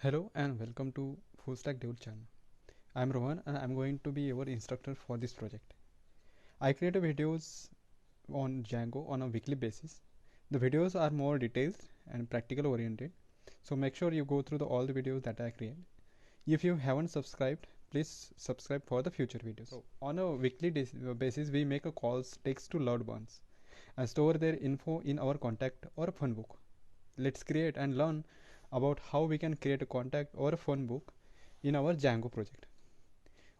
Hello and welcome to Full Stack Dev channel. I am Rohan and I am going to be your instructor for this project. I create videos on Django on a weekly basis. The videos are more detailed and practical oriented, so make sure you go through all the videos that I create. If you haven't subscribed, please subscribe for the future videos. So on a weekly basis, we make a calls text to loved ones and store their info in our contact or phone book. Let's create and learn about how we can create a contact or a phone book in our Django project.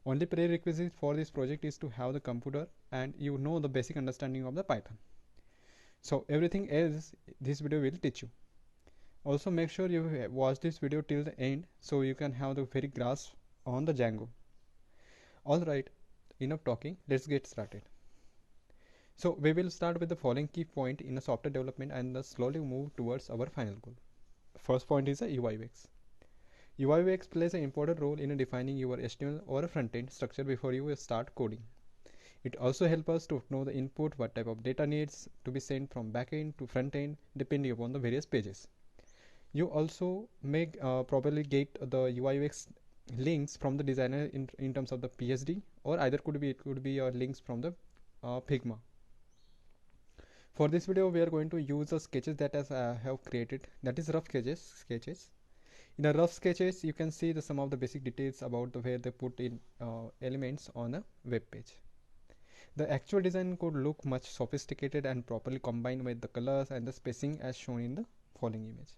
Only prerequisite for this project is to have the computer and you know the basic understanding of the Python. So everything else this video will teach you. Also make sure you watch this video till the end so you can have the very grasp on the Django. Alright, enough talking, let's get started. So we will start with the following key point in a software development and slowly move towards our final goal. First point is a UI/UX. UI/UX plays an important role in defining your HTML or a front-end structure before you start coding. It also helps us to know the input, what type of data needs to be sent from backend to front-end depending upon the various pages. You also may probably get the UI/UX links from the designer in terms of the PSD, or either it could be links from the Figma. For this video, we are going to use the sketches that I have created, that is rough sketches. In the rough sketches, you can see some of the basic details about where they put in elements on a web page. The actual design could look much sophisticated and properly combined with the colors and the spacing as shown in the following image.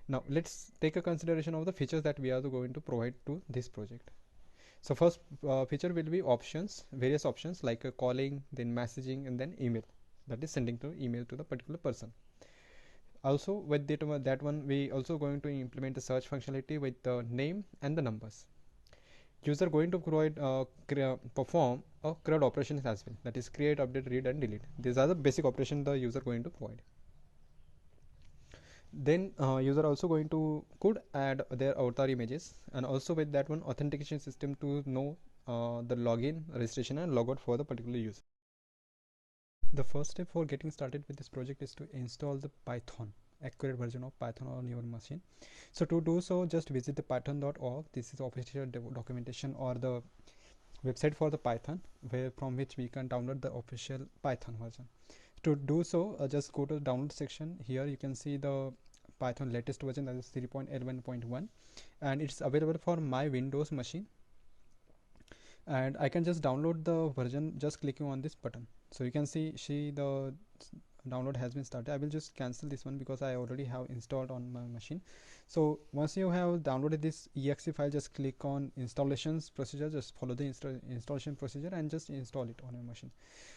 Now let's take a consideration of the features that we are going to provide to this project. So first feature will be options, various options like calling, then messaging, and then email. That is sending to email to the particular person. Also with that one we also going to implement the search functionality with the name and the numbers. User going to perform a CRUD operations as well, that is create, update, read and delete. These are the basic operations the user going to provide. Then user also going to could add their avatar images, and also with that one authentication system to know the login, registration and logout for the particular user. The first step for getting started with this project is to install the Python, accurate version of Python on your machine. So to do so, just visit the python.org. This is official documentation or the website for the Python, from which we can download the official Python version. To do so, just go to the download section. Here you can see the Python latest version, that is 3.11.1, and it's available for my Windows machine. And I can just download the version just clicking on this button. So you can see the download has been started. I will just cancel this one because I already have installed on my machine. So once you have downloaded this exe file, just click on installations procedure, just follow the installation procedure and just install it on your machine.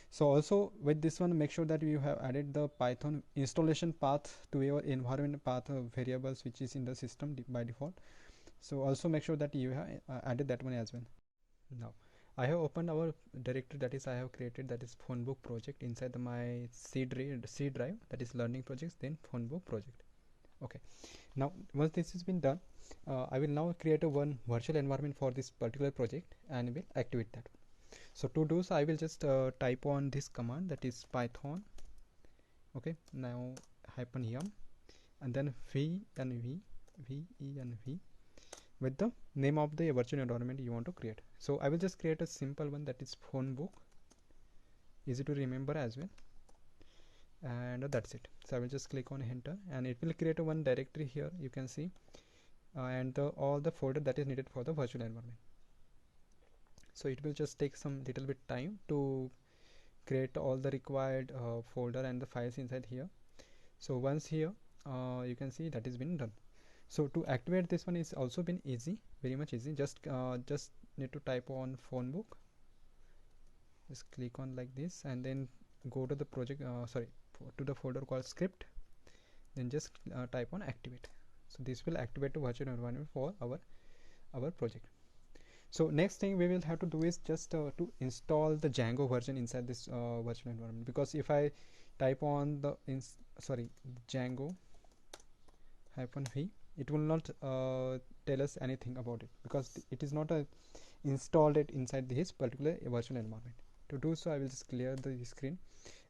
So also with this one, make sure that you have added the Python installation path to your environment path variables which is in the system by default. So also make sure that you have added that one as well. Now I have opened our directory that is I have created, that is phone book project, inside my C drive, that is learning projects, then phone book project. Okay, now once this has been done, I will now create one virtual environment for this particular project and will activate that. So to do so, I will just type on this command, that is Python. Okay, now -yum and then v with the name of the virtual environment you want to create. So I will just create a simple one, that is phone book, easy to remember as well, and that's it. So I will just click on enter and it will create one directory here, you can see, and all the folder that is needed for the virtual environment. So it will just take some little bit time to create all the required folder and the files inside here. So once here you can see that is been done. So to activate this one is also been easy, very much easy. Just need to type on phone book, just click on like this and then go to the project to the folder called script, then just type on activate. So this will activate the virtual environment for our project. So next thing we will have to do is just to install the Django version inside this virtual environment, because if I type on the Django -v, it will not tell us anything about it because it is not installed inside this particular virtual environment. To do so, I will just clear the screen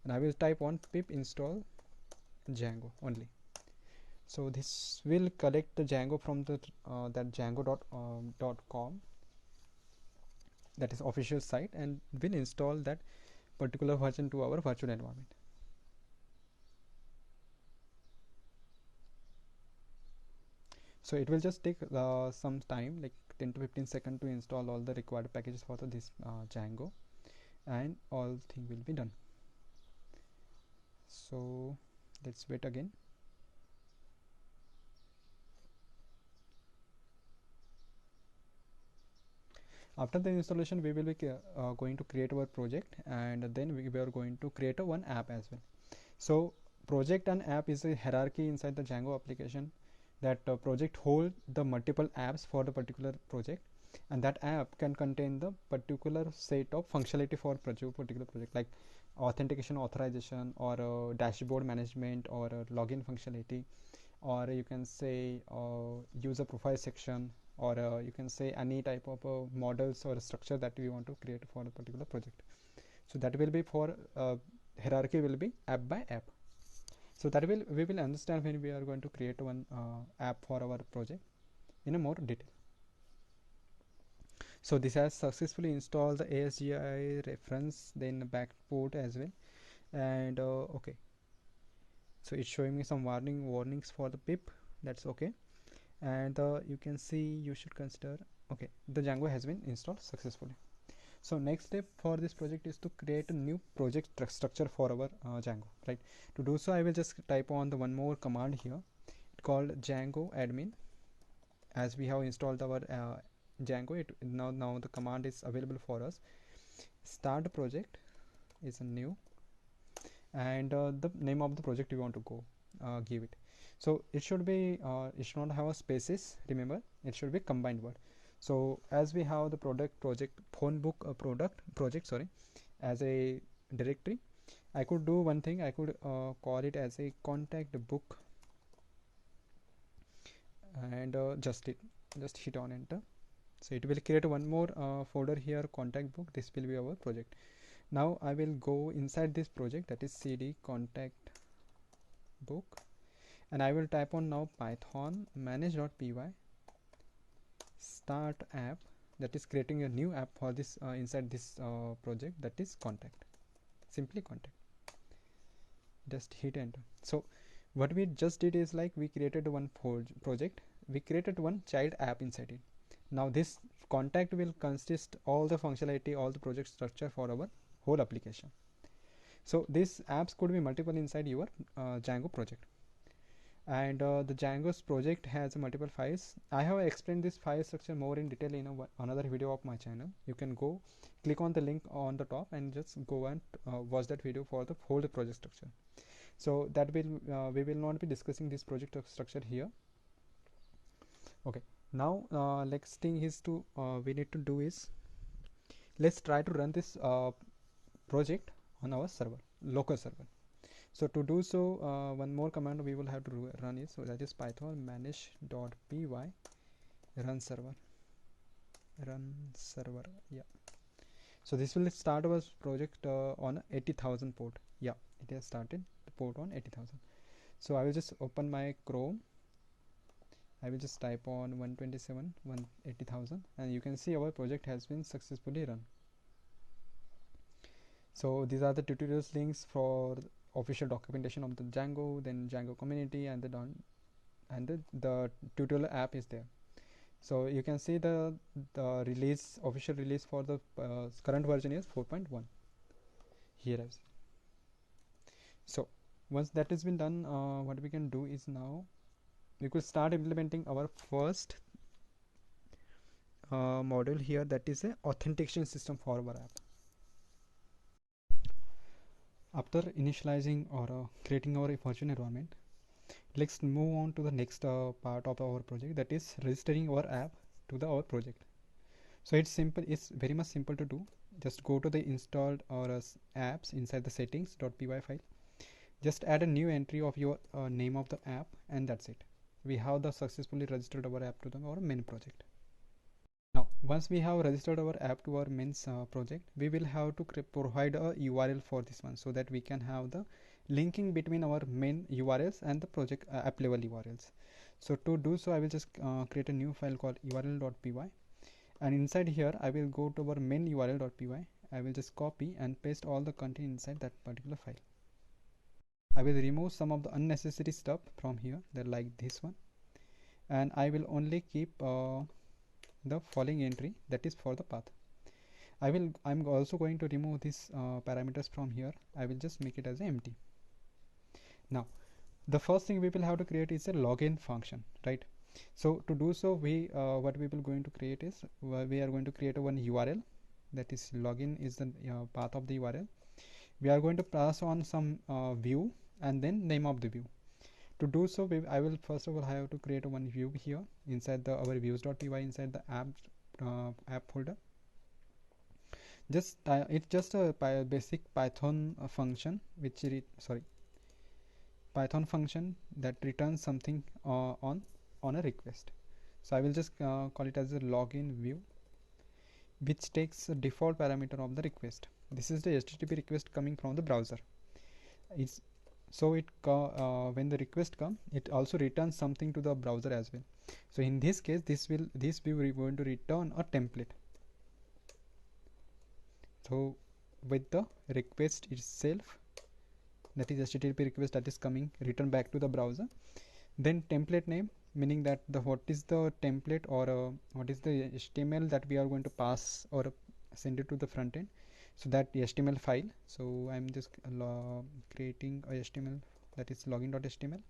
and I will type on pip install Django only. So this will collect the Django from the that Django.com, that is official site, and will install that particular version to our virtual environment. So it will just take some time, like 10 to 15 seconds, to install all the required packages for this Django, and all thing will be done. So let's wait again. After the installation, we will be going to create our project, and then we are going to create a one app as well. So project and app is a hierarchy inside the Django application, that project hold the multiple apps for the particular project, and that app can contain the particular set of functionality for particular project, like authentication, authorization, or dashboard management, or login functionality, or you can say user profile section, or you can say any type of models or structure that we want to create for a particular project. So that will be for hierarchy will be app by app. So that we will understand when we are going to create one app for our project in a more detail. So this has successfully installed the ASGI reference, then backport as well, and okay. So it's showing me some warnings for the pip. That's okay. And you can see, you should consider, okay, the Django has been installed successfully. So next step for this project is to create a new project structure for our Django, right? To do so, I will just type on the one more command here called Django admin. As we have installed our Django, now the command is available for us. Start project is a new, and the name of the project you want to go give it. So it should be it should not have a spaces, remember, it should be combined word. So as we have the project phone book project, sorry, as a directory, I could do one thing. I could call it as a contact book, and just hit on enter. So it will create one more folder here, contact book. This will be our project. Now I will go inside this project, that is cd contact book, and I will type on now python manage.py start app, that is creating a new app for this inside this project, that is contact. Simply contact, just hit enter. So what we just did is, like, we created one project, we created one child app inside it. Now this contact will consist all the functionality, all the project structure for our whole application. So these apps could be multiple inside your Django project, and the Django's project has multiple files. I have explained this file structure more in detail in another video of my channel. You can go click on the link on the top and just go and watch that video for the whole project structure. So that will we will not be discussing this project structure here. Okay, now next thing is to we need to do is, let's try to run this project on our server, local server. So to do so, one more command we will have to run is, so that is python manage.py run server, yeah. So this will start our project on 80,000 port. Yeah, it has started the port on 80,000. So I will just open my Chrome. I will just type on 127 180,000, and you can see our project has been successfully run. So these are the tutorials links for official documentation of the Django, then Django community, and the tutorial app is there. So you can see the official release for the current version is 4.1 here as. So once that has been done, what we can do is, now we could start implementing our first module here, that is a authentication system for our app. After initializing or creating our virtual environment, let's move on to the next part of our project, that is registering our app to our project. So it's simple, it's very much simple to do. Just go to the installed or apps inside the settings.py file. Just add a new entry of your name of the app, and that's it. We have successfully registered our app to our main project. Now once we have registered our app to our main project, we will have to provide a URL for this one, so that we can have the linking between our main URLs and the project app level URLs. So to do so, I will just create a new file called url.py, and inside here I will go to our main url.py. I will just copy and paste all the content inside that particular file. I will remove some of the unnecessary stuff from here, that like this one, and I will only keep the following entry, that is for the path. I'm also going to remove these parameters from here. I will just make it as empty. Now the first thing we will have to create is a login function, right? So to do so, we what we will going to create is we are going to create a one URL, that is login is the path of the URL. We are going to pass on some view and then name of the view. To do so, I will first of all have to create a one view here inside the our views.py inside the app folder. Just it's just a basic Python function which Python function that returns something on a request. So I will just call it as a login view, which takes a default parameter of the request. This is the HTTP request coming from the browser. It's so it when the request comes, it also returns something to the browser as well. So in this case, this view is going to return a template. So with the request itself, that is HTTP request that is coming return back to the browser, then template name, meaning that the what is the template or what is the HTML that we are going to pass or send it to the front end. So that HTML file. So I'm just creating a HTML, that is login.html,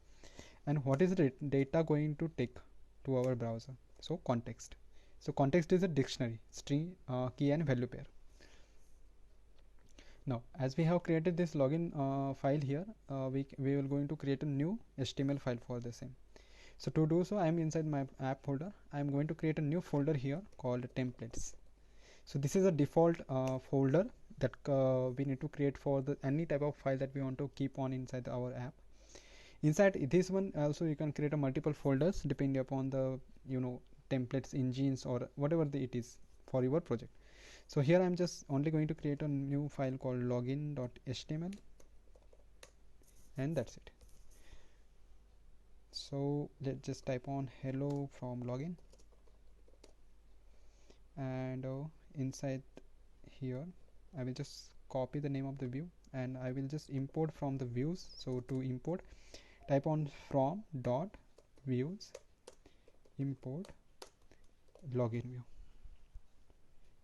and what is the data going to take to our browser? So context. So context is a dictionary, string, key and value pair. Now as we have created this login file here, we will going to create a new HTML file for the same. So to do so, I am inside my app folder. I am going to create a new folder here called templates. So this is a default folder that we need to create for the any type of file that we want to keep on inside our app. Inside this one also you can create a multiple folders depending upon the templates engines or whatever it is for your project. So here I'm just only going to create a new file called login.html, and that's it. So let's just type on hello from login, and inside here I will just copy the name of the view and I will just import from the views. So to import, type on from dot views import login view,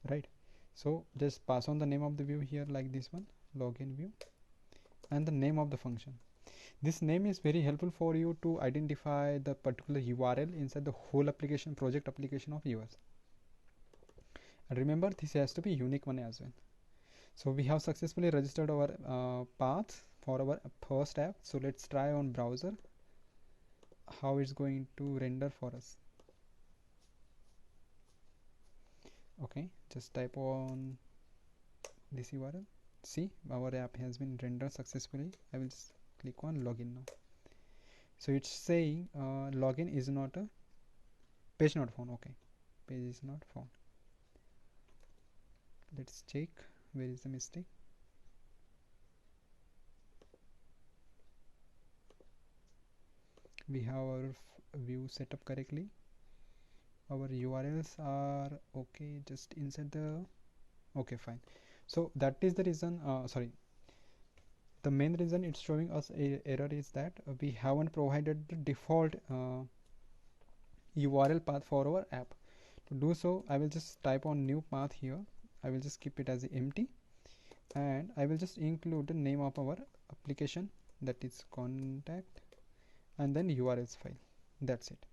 right? So just pass on the name of the view here like this one, login view, and the name of the function. This name is very helpful for you to identify the particular URL inside the whole application, project application of yours. And remember, this has to be unique one as well. So we have successfully registered our path for our first app. So let's try on browser how it's going to render for us. Okay, just type on this URL. See, our app has been rendered successfully. I will just click on login now. So it's saying login is not a page not found. Okay, page is not found. Let's check where is the mistake. We have our view set up correctly. Our URLs are okay, just inside the okay, fine. So that is the reason, the main reason it's showing us a error is that we haven't provided the default URL path for our app. To do so, I will just type on new path here. I will just keep it as empty, and I will just include the name of our application, that is contact, and then URLs file. That's it.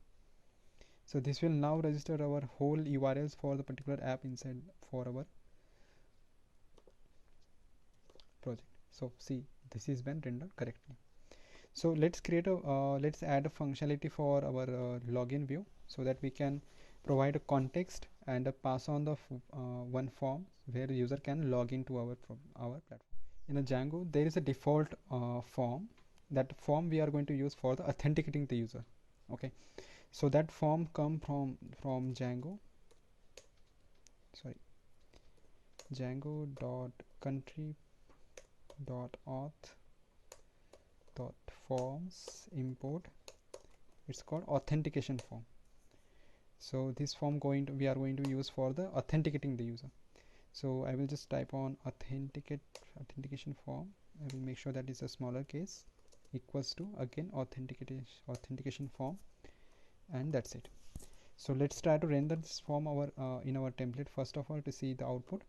So this will now register our whole URLs for the particular app inside for our project. So see, this is been rendered correctly. So let's create a let's add a functionality for our login view, so that we can provide a context and pass on the one form where the user can log into our platform. In a Django, there is a default form. That form we are going to use for the authenticating the user. Okay, so that form come from Django. Sorry, Django.country.auth dot forms import, it's called authentication form. So this form we are going to use for the authenticating the user. So I will just type on authentication form. I will make sure that is a smaller case, equals to again authentication form, and that's it. So let's try to render this form in our template first of all to see the output.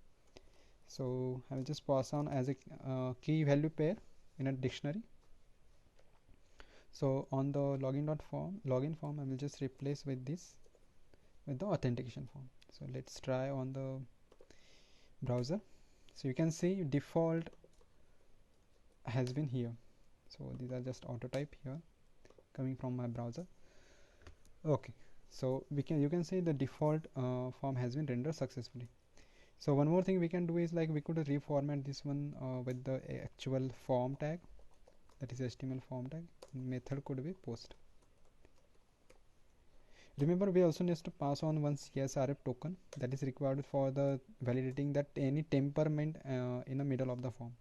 So I will just pass on as a key value pair in a dictionary. So on the login form I will just replace with this with the authentication form. So let's try on the browser. So you can see default has been here. So these are just auto type here coming from my browser. Okay, so you can see the default form has been rendered successfully. So one more thing we can do is like we could reformat this one with the actual form tag, that is HTML form tag. Method could be post. Remember, we also need to pass on one CSRF token that is required for the validating that any temperament in the middle of the form.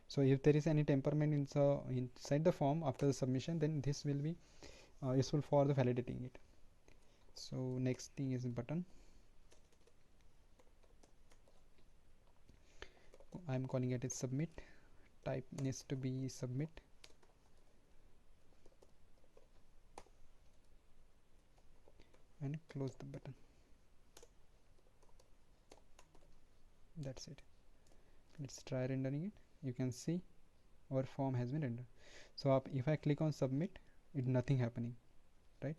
So if there is any temperament inside the form after the submission, then this will be useful for the validating it. So next thing is button. I'm calling it as submit. Type needs to be submit. And close the button. That's it. Let's try rendering it. You can see our form has been rendered. So if I click on submit, it's nothing happening, right?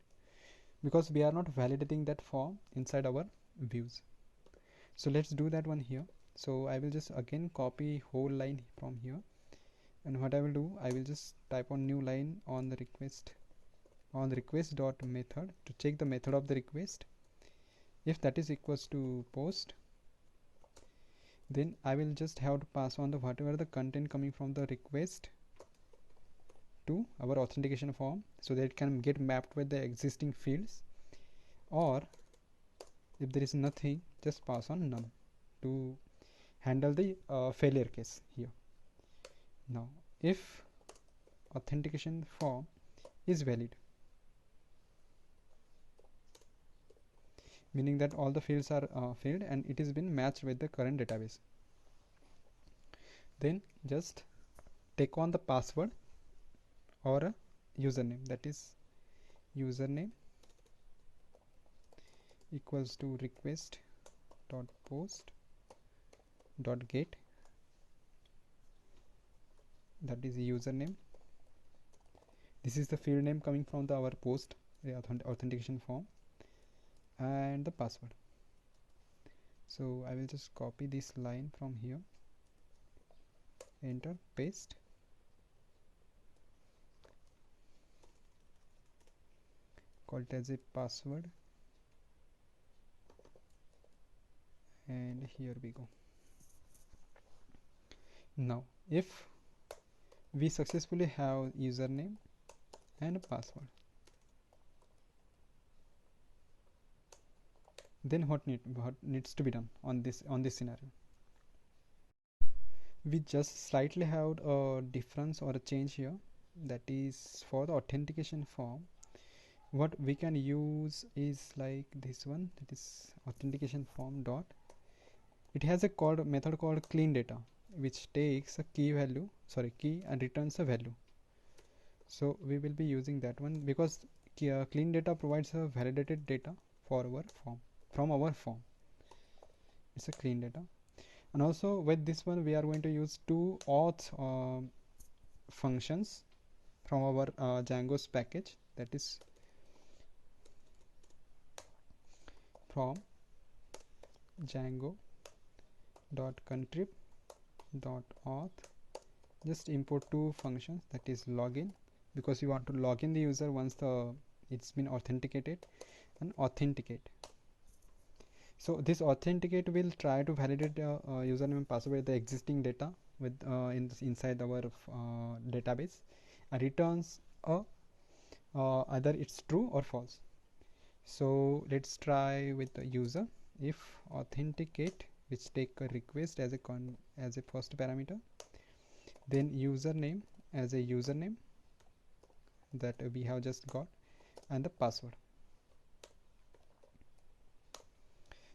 Because we are not validating that form inside our views. So let's do that one here. So I will just again copy whole line from here, and what I will do, I will just type on new line on the request dot method to check the method of the request. If that is equals to post, then I will just have to pass on the whatever the content coming from the request to our authentication form, so that it can get mapped with the existing fields, or if there is nothing, just pass on none to handle the failure case here. Now if authentication form is valid, meaning that all the fields are filled and it has been matched with the current database, then just take on the password or a username, that is username equals to request dot post dot get, that is username. This is the field name coming from our post authentication form, and the password. So I will just copy this line from here, enter, paste, call it as a password, and here we go. Now if we successfully have username and password, then what needs to be done on this scenario? We just slightly have a difference or a change here, that is for the authentication form. What we can use is like this one, that is authentication form dot, it has a method called clean data, which takes a key and returns a value. So we will be using that one because clean data provides a validated data for our form from our form. It's a clean data. And also with this one we are going to use two auth functions from our Django's package, that is from Django dot contrib dot auth. Just import two functions, that is login, because you want to log in the user once it's been authenticated, and authenticate. So this authenticate will try to validate username and password with the existing data with inside our database, and returns either it's true or false. So let's try with the user. If authenticate, which take a request as a first parameter, then username as a username, that we have just got, and the password.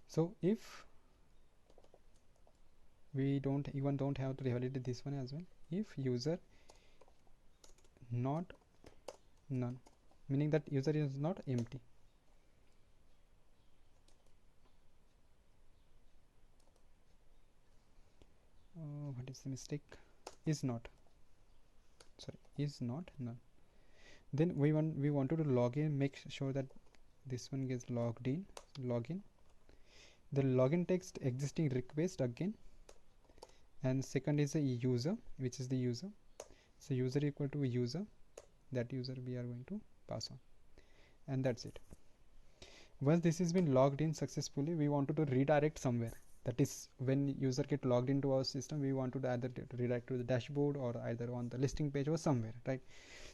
So if we don't have to validate this one as well, if user not none, meaning that user is not empty. What is the mistake? Is not, sorry, is not none. Then we wanted to log in, make sure that this one gets logged in. Login, the login text existing request again, and second is a user, which is the user. So user equal to user, that user we are going to pass on, and that's it. Once this has been logged in successfully, we wanted to redirect somewhere. That is, when user get logged into our system, we want to either redirect to the dashboard or either on the listing page or somewhere, right?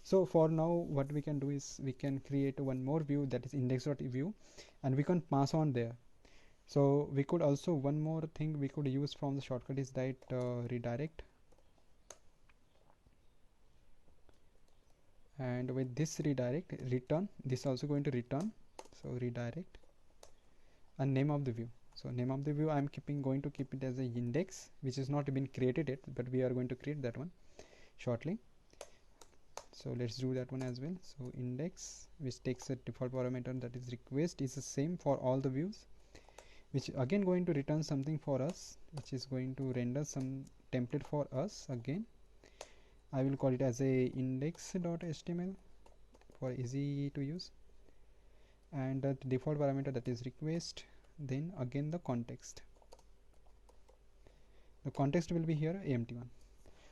So for now, what we can do is we can create one more view, that is index.view, and we can pass on there. So we could also, one more thing we could use from the shortcut is that redirect, and with this redirect, return, this also going to return. So redirect and name of the view. So name of the view I'm going to keep it as a index, which is not been created yet, but we are going to create that one shortly. So let's do that one as well. So index, which takes a default parameter, that is request, is the same for all the views, which again going to return something for us, which is going to render some template for us. Again, I will call it as a index.html for easy to use, and the default parameter, that is request. Then again the context will be here empty one.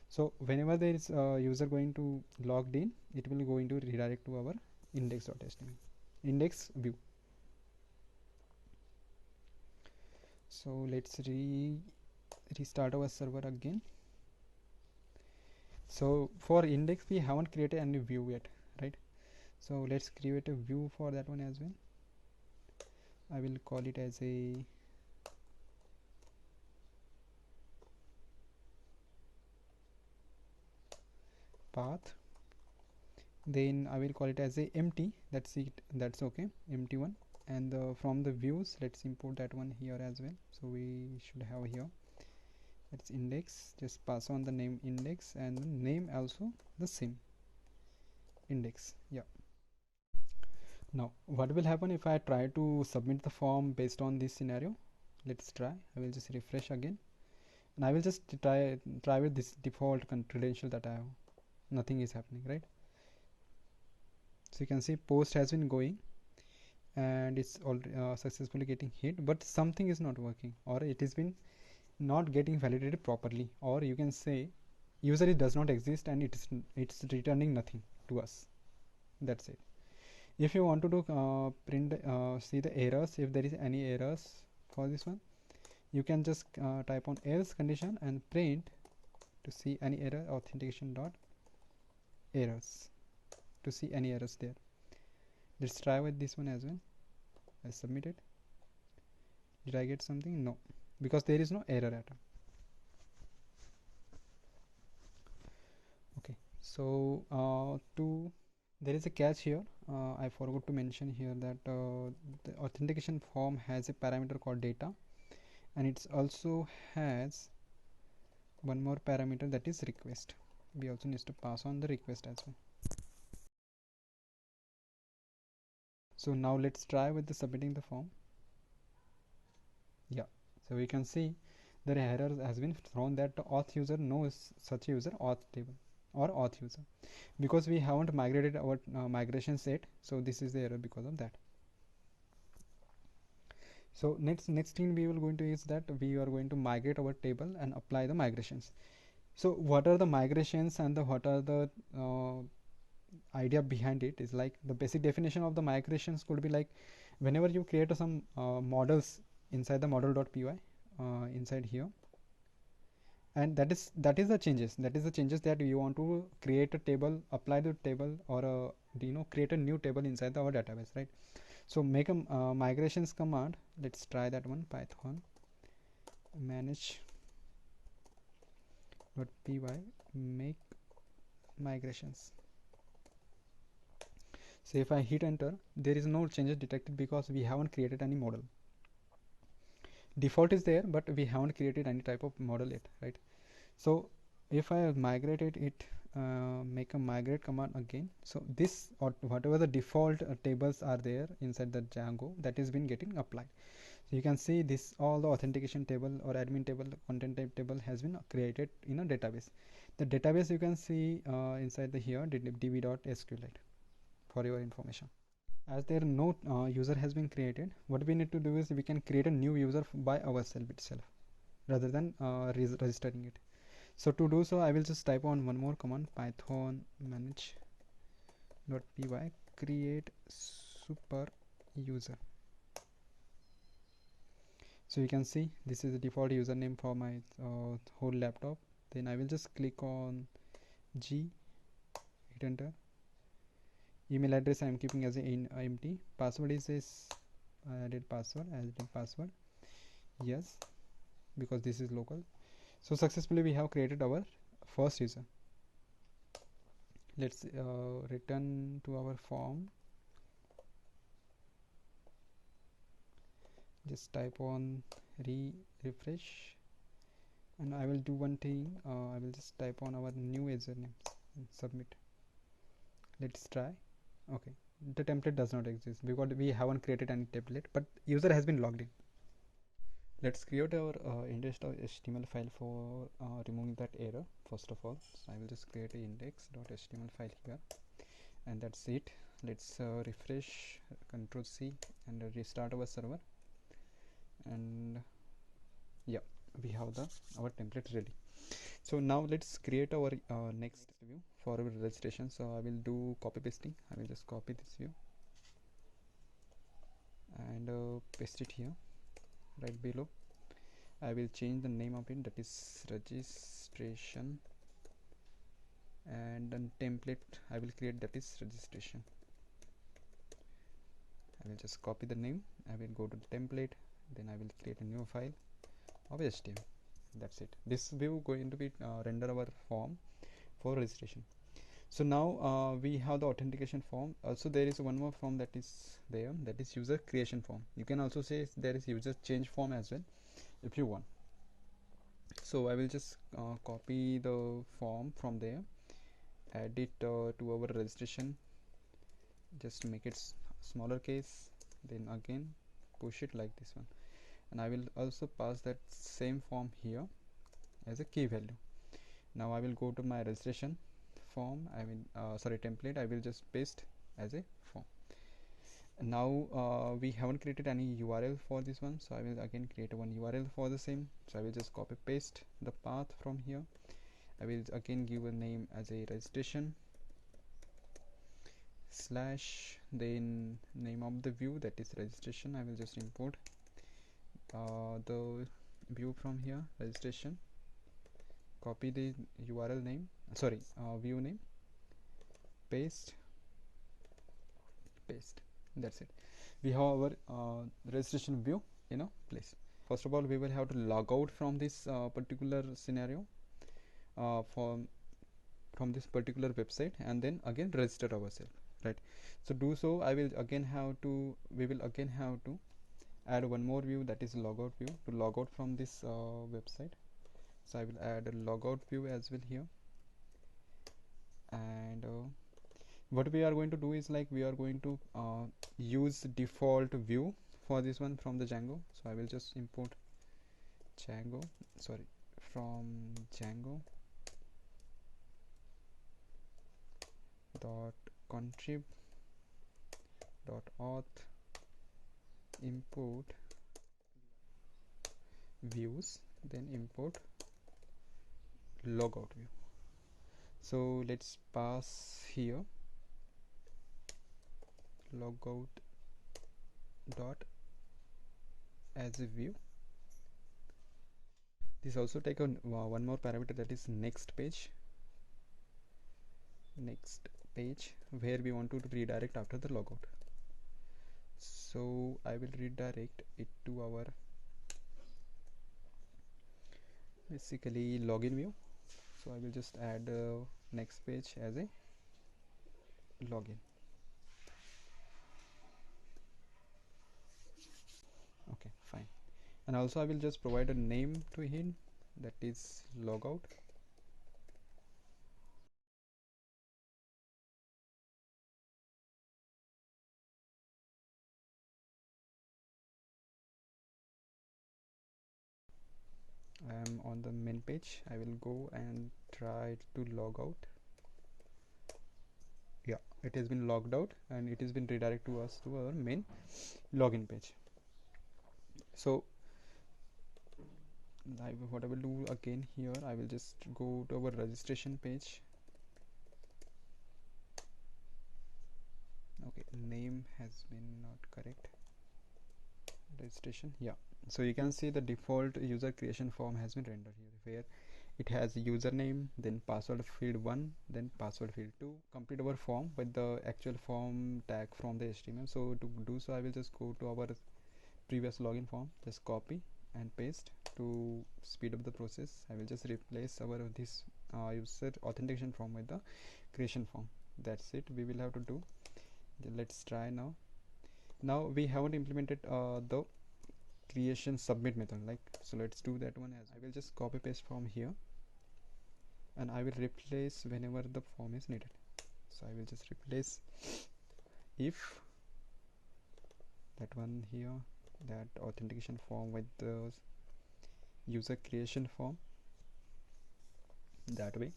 So whenever there is a user going to logged in, it will going to redirect to our index.html, index view. So let's restart our server again. So for index we haven't created any view yet, right? So let's create a view for that one as well. I will call it as a path. Then I will call it as a empty, that's it, that's okay, empty one. And from the views, let's import that one here as well. So we should have here, that's index, just pass on the name index, and the name also the same, index. Yeah. Now what will happen if I try to submit the form based on this scenario? Let's try. I will just refresh again, and I will just try with this default credential that I have. Nothing is happening, right? So you can see post has been going and it's already successfully getting hit, but something is not working, or it has been not getting validated properly, or you can say user does not exist and it's returning nothing to us. That's it. If you want to do print see the errors, if there is any errors for this one, you can just type on else condition and print to see any error, authentication dot errors, to see any errors there. Let's try with this one as well. I submit it. Did I get something? No, because there is no error at all. Okay, so there is a catch here. I forgot to mention here that the authentication form has a parameter called data, and it also has one more parameter, that is request. We also need to pass on the request as well. So now let's try with the submitting the form. Yeah, so we can see the error has been thrown that the auth user knows such user auth table or auth user, because we haven't migrated our migration set. So this is the error because of that. So next thing we will going to is that we are going to migrate our table and apply the migrations. So what are the migrations and what are the idea behind it is like, the basic definition of the migrations could be like, whenever you create some models inside the model.py inside here, and that is the changes, that you want to create a table, apply the table, or create a new table inside our database, right? So make a migrations command. Let's try that one. Python manage.py make migrations. So if I hit enter, there is no changes detected because we haven't created any model. Default is there, but we haven't created any type of model yet, right? So if I migrated it, make a migrate command again. So this, or whatever the default tables are there inside the Django, that is been getting applied. So you can see this, all the authentication table or admin table, content type table has been created in a database. The database you can see inside the here db.sqlite for your information. As there no user has been created, what we need to do is we can create a new user by ourselves itself rather than registering it. So to do so, I will just type on one more command, python manage.py create super user. So you can see this is the default username for my whole laptop. Then I will just click on G, hit enter. Email address I am keeping as empty. Password is added password, yes, because this is local. So successfully we have created our first user. Let's return to our form. Just type on refresh, and I will do one thing. I will just type on our new username and submit. Let's try. Okay, the template does not exist because we haven't created any template, but user has been logged in. Let's create our index.html file for removing that error. First of all, so I will just create an index.html file here, and that's it. Let's refresh, Ctrl C, and restart our server. And yeah, we have our template ready. So now let's create our next view for our registration. So I will do copy pasting. I will just copy this view and paste it here right below. I will change the name of it, that is registration, and then template I will create, that is registration. I will just copy the name. I will go to the template, then I will create a new file of HTML. That's it. This view going to be render our form for registration. So now we have the authentication form. Also there is one more form that is there, that is user creation form. You can also say there is user change form as well if you want. So I will just copy the form from there, add it to our registration, just make it smaller case, then again push it like this one, and I will also pass that same form here as a key value. Now I will go to my registration form, I will template, I will just paste as a form. Now we haven't created any URL for this one, so I will again create one URL for the same. So I will just copy paste the path from here. I will again give a name as a registration slash, then name of the view, that is registration. I will just import the view from here, registration, copy the URL name, view name, paste. That's it. We have our registration view in a place. First of all, we will have to log out from this particular scenario from this particular website, and then again register ourselves, right? So do so, we will again have to add one more view, that is logout view, to log out from this website. So I will add a logout view as well here, and what we are going to do is, like, we are going to use default view for this one from the Django. So I will just import from Django dot contrib dot auth import views, then import logout view. So let's pass here logout dot as a view. This also take on one more parameter, that is next page, where we want to redirect after the logout. So I will redirect it to our basically login view. So I will just add next page as a login. and also I will just provide a name to him, that is logout. I am on the main page. I will go and try to log out. Yeah, it has been logged out and it has been redirected to us to our main login page. So what I will do again here, I will just go to our registration page. Okay, name has been not correct. Registration, yeah. So you can see the default user creation form has been rendered here, where it has username, then password field 1, then password field 2. Complete our form with the actual form tag from the HTML. So to do so, I will just go to our previous login form, just copy and paste. To speed up the process, I will just replace our this user authentication form with the creation form. That's it. We will have to do. Let's try now. Now we haven't implemented the creation submit method, like, so let's do that one. As I will just copy paste from here, and I will replace whenever the form is needed. So I will just replace if that one here, that authentication form with the user creation form, that way.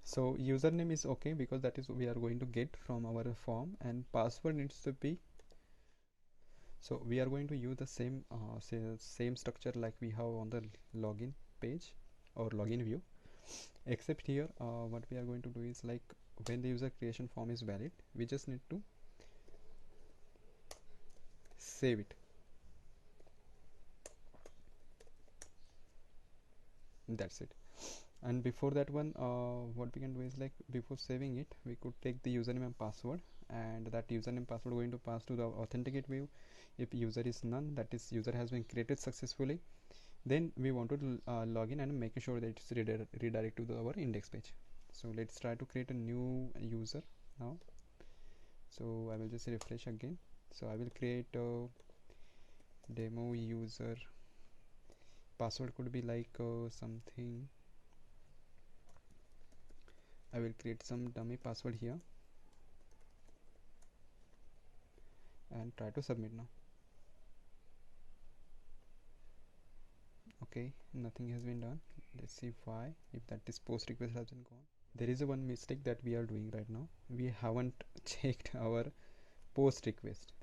So username is okay because that is we are going to get from our form, and password needs to be, so we are going to use the same structure like we have on the login page or login view, except here what we are going to do is, like, when the user creation form is valid, we just need to save it. That's it. And before that one, what we can do is, like, before saving it, we could take the username and password, and that username password going to pass to the authenticate view. If user is none, that is user has been created successfully, then we want to log in and making sure that it's redirect to our index page. So let's try to create a new user now. So I will just refresh again. So I will create a demo user. Password could be like something. I will create some dummy password here and try to submit now. Okay, nothing has been done. Let's see why, if that is post request has been gone. There is a one mistake that we are doing right now. We haven't checked our post request,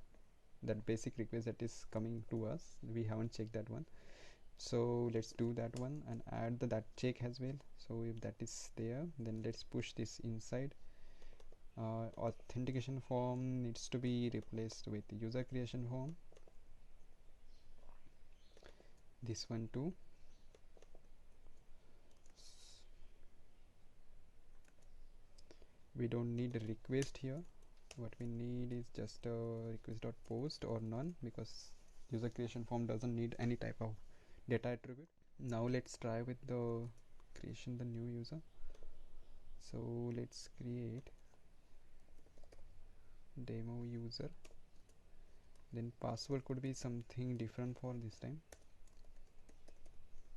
that basic request that is coming to us. We haven't checked that one. So let's do that one and add that check as well. So if that is there, then let's push this inside. Authentication form needs to be replaced with user creation form. This one too. We don't need a request here. What we need is just a request.post or none, because user creation form doesn't need any type of data attribute. Now let's try with the creation the new user. So let's create demo user, then password could be something different for this time.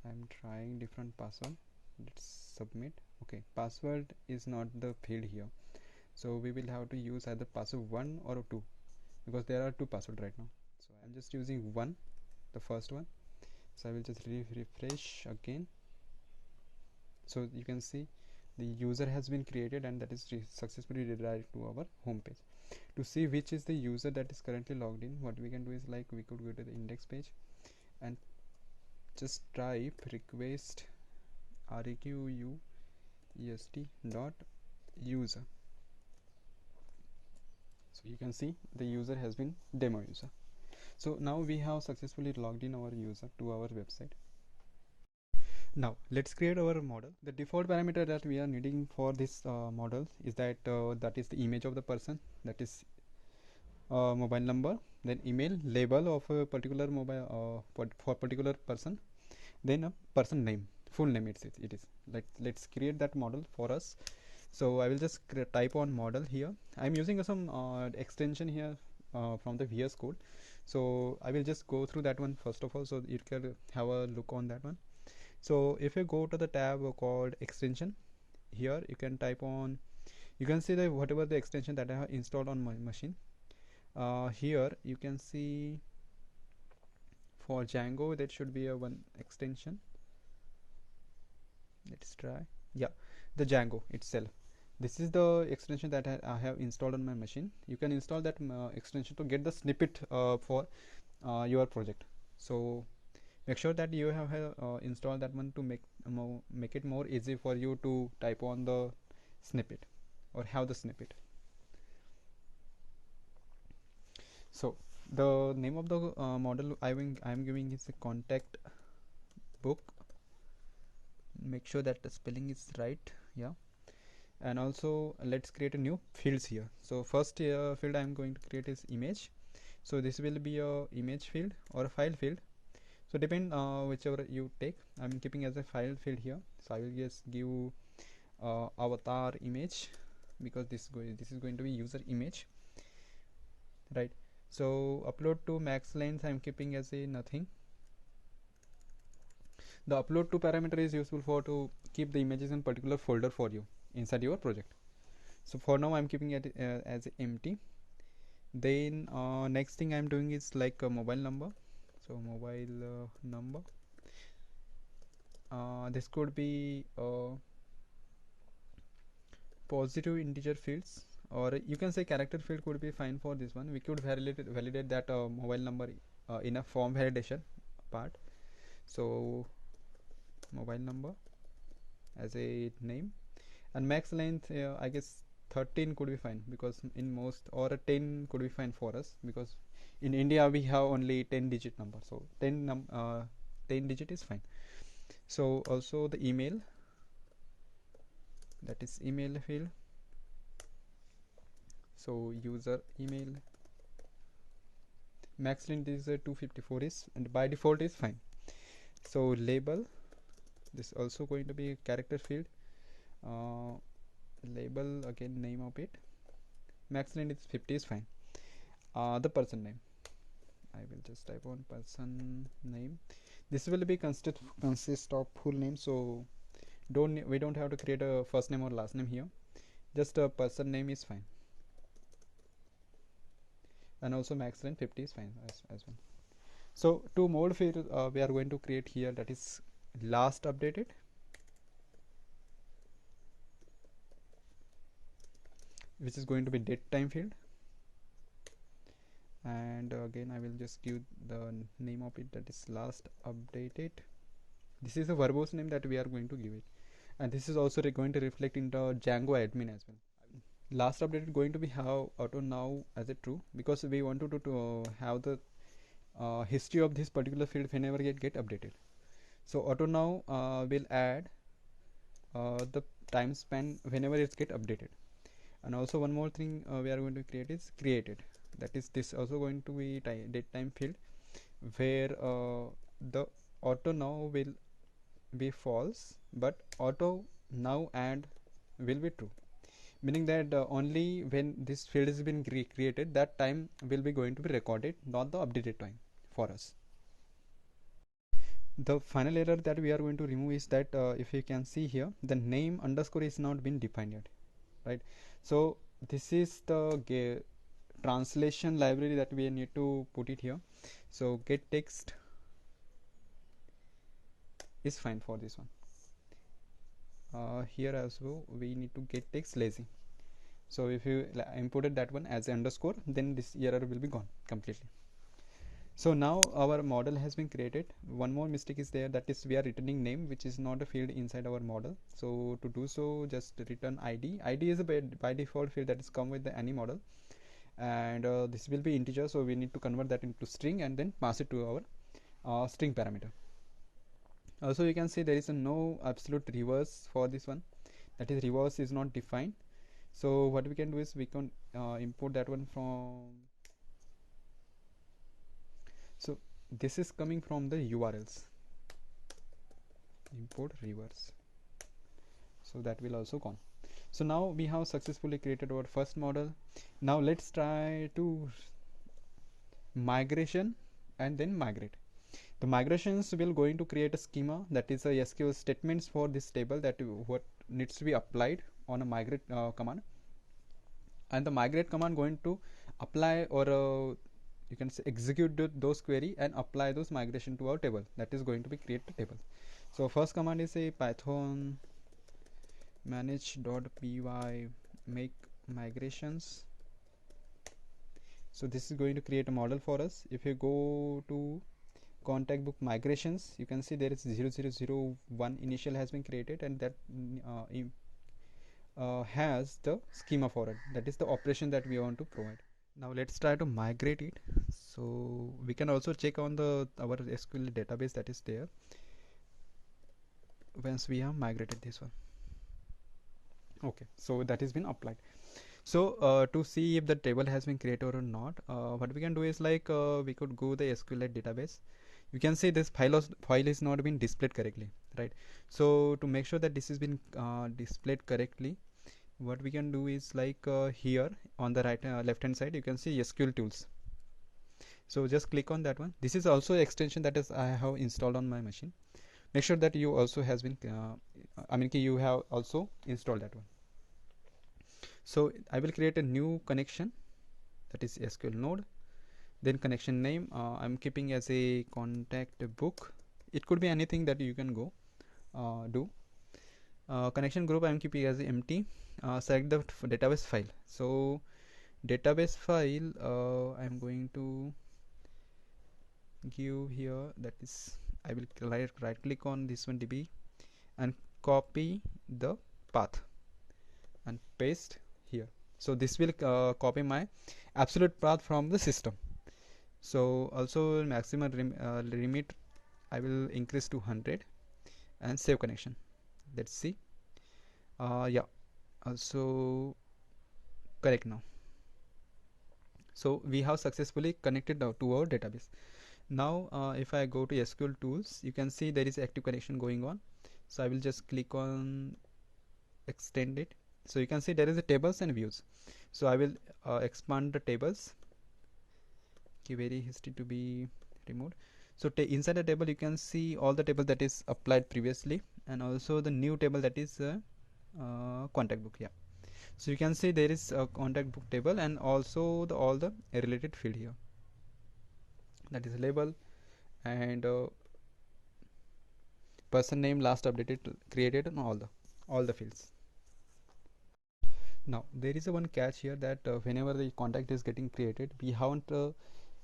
I'm trying different password. Let's submit. Okay, password is not the field here, so we will have to use either password 1 or 2, because there are two passwords right now. So I'm just using 1, the first one. So I will just refresh again. So you can see the user has been created, and that is successfully redirected to our home page. To see which is the user that is currently logged in, what we can do is, like, we could go to the index page and just type request request dot user. So you can see the user has been demo user. So now we have successfully logged in our user to our website. Now let's create our model. The default parameter that we are needing for this model is that that is the image of the person, that is mobile number, then email, label of a particular mobile for particular person, then a person name, full name. It is. Let's create that model for us. So I will just type on model here. I'm using some extension here from the VS Code. So I will just go through that one first of all, so you can have a look on that one. So if you go to the tab called extension, here you can type on, you can see the whatever the extension that I have installed on my machine. Here you can see for Django there should be a one extension. Let's try. Yeah, the Django itself. This is the extension that I have installed on my machine. You can install that extension to get the snippet for your project. So make sure that you have installed that one to make it more easy for you to type on the snippet or have the snippet. So the name of the model I'm giving is a contact book. Make sure that the spelling is right. Yeah. And also let's create a new fields here. So first field I'm going to create is image. So this will be a image field or a file field. So depend whichever you take. I'm keeping as a file field here. So I will just give avatar image, because this is going to be user image, right? So upload to max length I'm keeping as a nothing. The upload to parameter is useful for to keep the images in particular folder for you inside your project. So for now I'm keeping it as empty. Then next thing I'm doing is like a mobile number. So mobile number, this could be positive integer fields, or you can say character field could be fine for this one. We could validate that mobile number in a form validation part. So mobile number as a name, and max length I guess 13 could be fine, because in most, or a 10 could be fine for us, because in India we have only 10 digit number. So 10 digit is fine. So also the email, that is email field. So user email, max length is 254 is, and by default is fine. So label, this also going to be character field. Label again, name of it, max length is 50 is fine. The person name, I will just type on person name. This will be consist of full name, so we don't have to create a first name or last name here. Just a person name is fine. And also max length 50 is fine as well. So to mode field we are going to create here, that is last updated. Which is going to be date time field. And again I will just give the name of it, that is last updated. This is a verbose name that we are going to give it, and this is also going to reflect in the Django admin as well. Last updated going to be have auto now as a true, because we want to have the history of this particular field whenever it get updated. So auto now will add the time span whenever it get updated. And also one more thing we are going to create is created, that is this also going to be date time field, where the auto now will be false, but auto now and will be true, meaning that only when this field has been created, that time will be going to be recorded, not the updated time for us. The final error that we are going to remove is that if you can see here, the name underscore is not been defined yet, right? So this is the translation library that we need to put it here. So get text is fine for this one. Here also we need to get text lazy. So if you imported that one as underscore, then this error will be gone completely. So now our model has been created. One more mistake is there, that is we are returning name, which is not a field inside our model. So to do so, just return id. Id is a by default field that is come with any model, and this will be integer, so we need to convert that into string and then pass it to our string parameter. Also you can see there is no absolute reverse for this one, that is reverse is not defined. So what we can do is we can import that one from, so this is coming from the URLs, import reverse, so that will also come. So now we have successfully created our first model. Now let's try to migration and then migrate. The migrations will going to create a schema, that is a SQL statements for this table, that what needs to be applied on a migrate command, and the migrate command going to apply or you can say execute those query and apply those migration to our table, that is going to be create the table. So first command is a python manage.py make migrations. So this is going to create a model for us. If you go to contact book migrations, you can see there is 0001 initial has been created, and that has the schema for it, that is the operation that we want to provide. Now let's try to migrate it. So we can also check on the our SQL database that is there once we have migrated this one. Okay, so that has been applied. So to see if the table has been created or not, what we can do is like we could go the SQLite database. You can see this file is not been displayed correctly, right? So to make sure that this has been displayed correctly, what we can do is like here on the right left hand side you can see SQL tools. So just click on that one. This is also extension that is I have installed on my machine. Make sure that you also has been you have also installed that one. So I will create a new connection, that is SQL node. Then connection name I'm keeping as a contact book. It could be anything that you can go do. Connection group I'm keeping as empty. Select the database file. So database file I'm going to give here, that is I will right click on this one DB and copy the path and paste here. So this will copy my absolute path from the system. So also maximum limit I will increase to 100 and save connection. Let's see. Yeah, also correct now. So we have successfully connected to our database. Now if I go to SQL tools, you can see there is active connection going on. So I will just click on extend it. So you can see there is a tables and views. So I will expand the tables, query history to be removed. So inside the table you can see all the table that is applied previously, and also the new table, that is contact book. Yeah, so you can see there is a contact book table and also all the related field here, that is label and person name, last updated, created, and all the fields. Now there is a one catch here, that whenever the contact is getting created, we haven't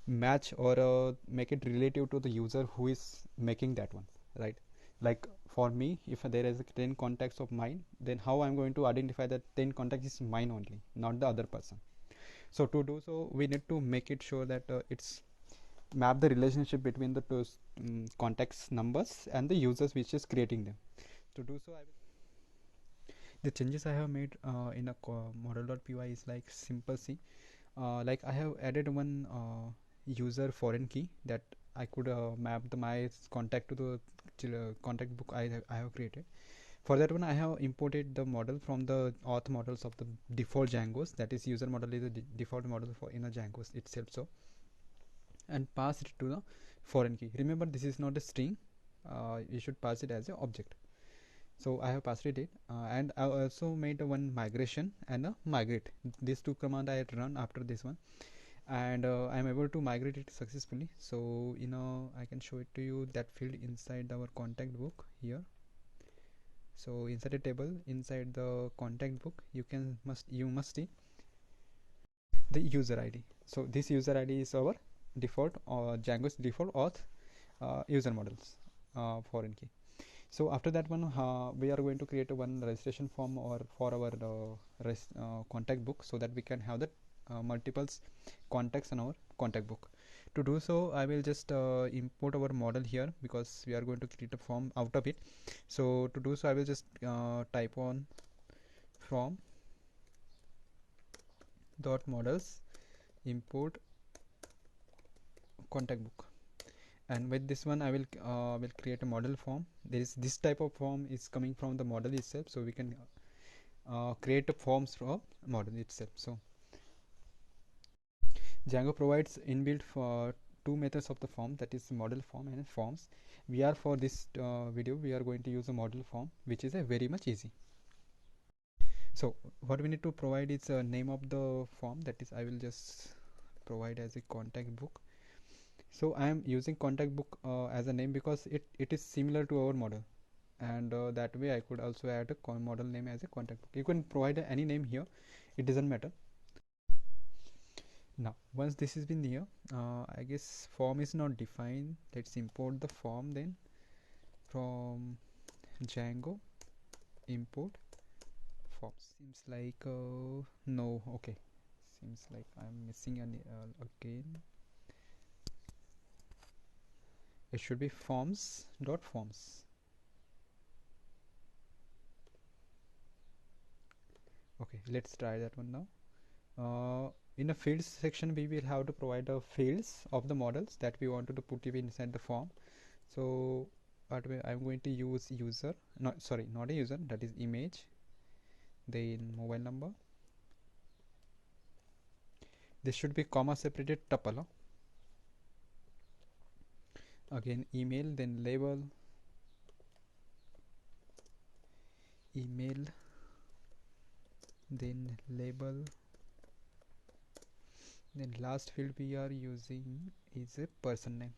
match or make it relative to the user who is making that one, right? Like for me, if there is 10 contacts of mine, then how I'm going to identify that 10 contacts is mine only, not the other person. So to do so, we need to make it sure that it's map the relationship between the two contacts numbers and the users which is creating them. To do so, the changes I have made in a model.py is like simple. See, like I have added one user foreign key, that I could map my contact to the contact book I have created. For that one, I have imported the model from the auth models of the default Django's, that is user model is the default model for in a Django's itself. So and pass it to the foreign key. Remember, this is not a string. You should pass it as an object. So I have passed it and I also made one migration and a migrate. These two commands I had run after this one, and I am able to migrate it successfully. So I can show it to you, that field inside our contact book here. So inside the table, inside the contact book, you must see the user ID. So this user ID is our default or Django's default auth user models foreign key. So after that one, we are going to create one registration form or for our contact book, so that we can have the multiples contacts in our contact book. To do so, I will just import our model here, because we are going to create a form out of it. So to do so, I will just type on from dot models import contact book, and with this one I will create a model form. There is this type of form is coming from the model itself, so we can create a forms from model itself. So Django provides inbuilt for two methods of the form, that is model form and forms. We are for this video we are going to use a model form, which is a very much easy. So what we need to provide is a name of the form, that is I will just provide as a contact book. So I am using contact book as a name because it is similar to our model, and that way I could also add a model name as a contact book. You can provide any name here, it doesn't matter. Now once this has been here, I guess form is not defined. Let's import the form then from Django import form. Seems like no, okay, seems like I'm missing an again. It should be forms dot forms. Okay, let's try that one now. In a fields section we will have to provide the fields of the models that we wanted to put inside the form. So what way I'm going to use user, not sorry, not a user, that is image, then mobile number. This should be comma separated tuple. Again email, then label, email, then label, then last field we are using is a person name.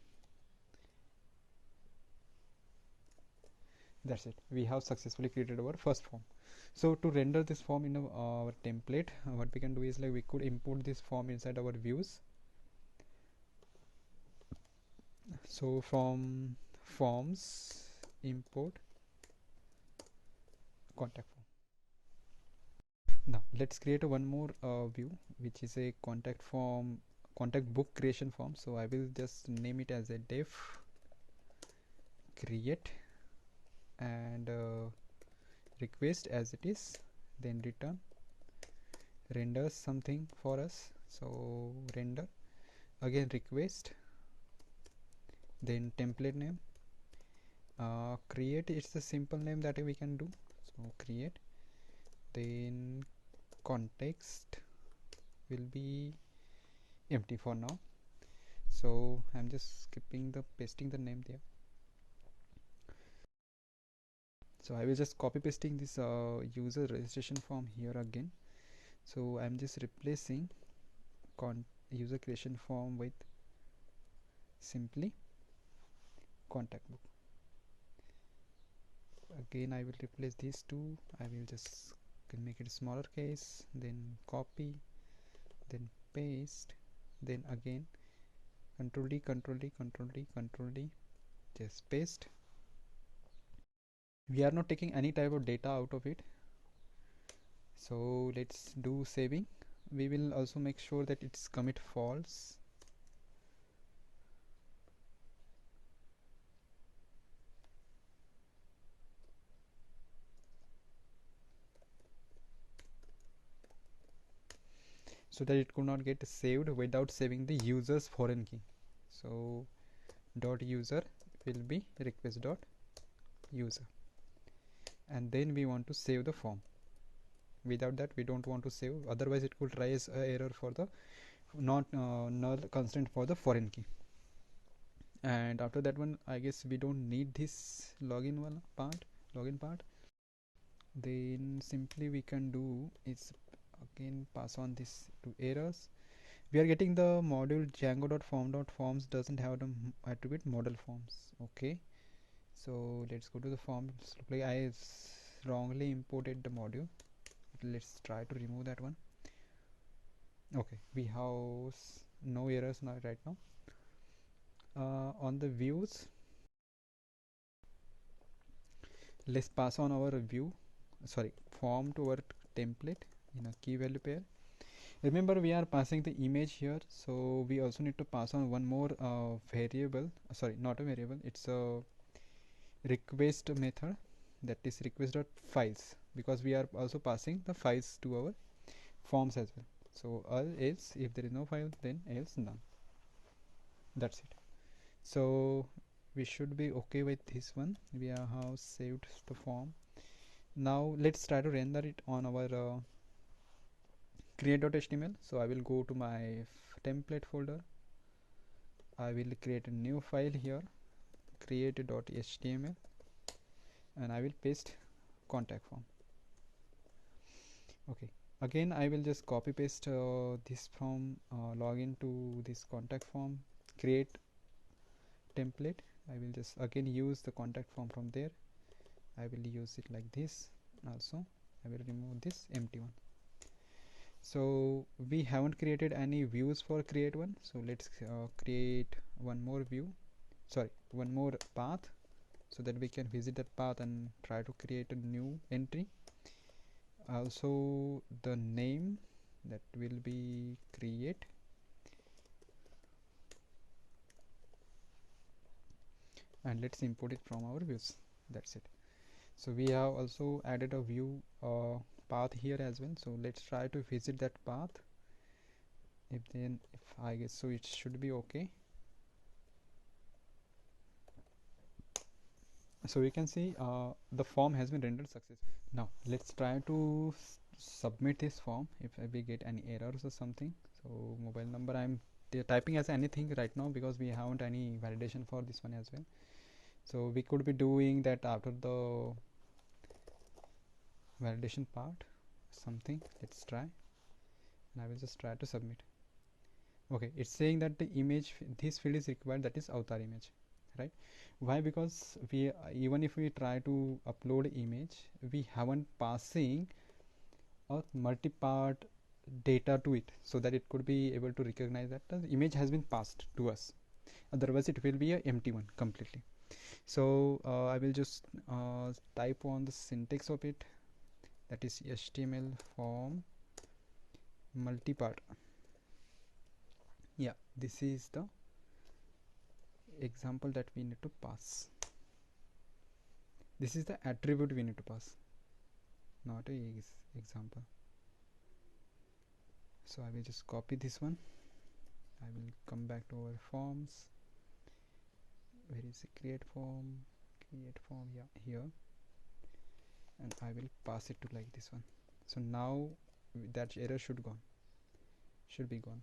That's it, we have successfully created our first form. So to render this form in our template, what we can do is like we could import this form inside our views. So from forms import contact form. Now let's create one more view, which is a contact form, contact book creation form. So I will just name it as a def create and request as it is, then return renders something for us. So render, again request, then template name, create, it's a simple name that we can do, so create, then context will be empty for now. So I'm just skipping the pasting the name there. So I will just copy pasting this user registration form here again. So I'm just replacing user creation form with simply contact book. Again I will replace these two. I will just make it smaller case, then copy, then paste, then again control D, control D, control D, control D, just paste. We are not taking any type of data out of it, so let's do saving. We will also make sure that it's commit false. So that it could not get saved without saving the user's foreign key. So dot user will be request dot user, and then we want to save the form. Without that we don't want to save, otherwise it could raise a error for the not null constraint for the foreign key. And after that one I guess we don't need this login part. Then simply we can do is again pass on this to errors. We are getting the module Django.form.forms doesn't have the attribute model forms. Okay, so let's go to the form. Look like I wrongly imported the module. Let's try to remove that one. Okay, we have no errors now right now. On the views, let's pass on our view, sorry, form to our template in a key value pair. Remember we are passing the image here, so we also need to pass on one more variable, sorry, not a variable, it's a request method, that is request.files, because we are also passing the files to our forms as well. So else, if there is no file, then else none. That's it. So we should be okay with this one. We have saved the form. Now let's try to render it on our create.html. So I will go to my template folder. I will create a new file here, create.html, and I will paste contact form. Okay, again I will just copy paste this from login to this contact form, create template. I will just again use the contact form from there. I will use it like this. Also I will remove this empty one. So we haven't created any views for create one, so let's create one more view, sorry, one more path, so that we can visit that path and try to create a new entry. Also the name, that will be create, and let's import it from our views. That's it. So we have also added a view path here as well, so let's try to visit that path. If I guess so it should be okay. So we can see the form has been rendered successfully. Now let's try to submit this form if we get any errors or something. So mobile number I'm typing as anything right now because we haven't any validation for this one as well. So we could be doing that after the validation part something. Let's try, and I will just try to submit. Okay, it's saying that the image, this field is required, that is avatar image, right? Why? Because we even if we try to upload image, we haven't passing a multi-part data to it, so that it could be able to recognize that the image has been passed to us. Otherwise it will be a empty one completely. So I will just type on the syntax of it, that is HTML form multi-part. Yeah, this is the example that we need to pass. This is the attribute we need to pass, not a example. So I will just copy this one. I will come back to our forms. Where is the create form? Create form, yeah, here. And I will pass it to like this one. So now that error should be gone.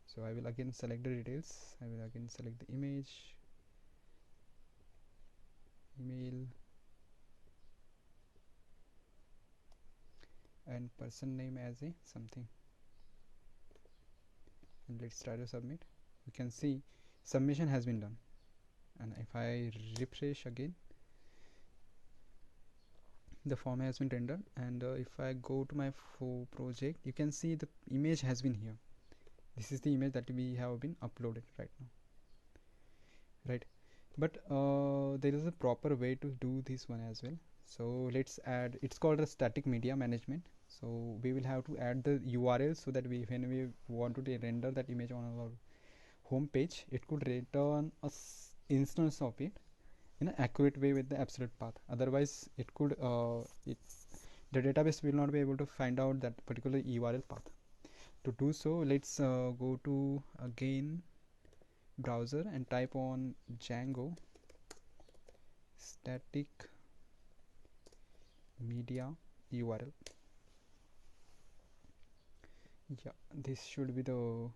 So I will again select the details. I will again select the image, email, and person name as a something, and let's try to submit. You can see submission has been done, and if I refresh again, the form has been rendered. And if I go to my project, you can see the image has been here. This is the image that we have been uploaded right now, right? But there is a proper way to do this one as well. So let's add, it's called a static media management. So we will have to add the URL, so that when we want to render that image on our home page, it could return a instance of it in an accurate way with the absolute path. Otherwise it could the database will not be able to find out that particular URL path. To do so, let's go to again browser and type on Django static media URL. Yeah, this should be the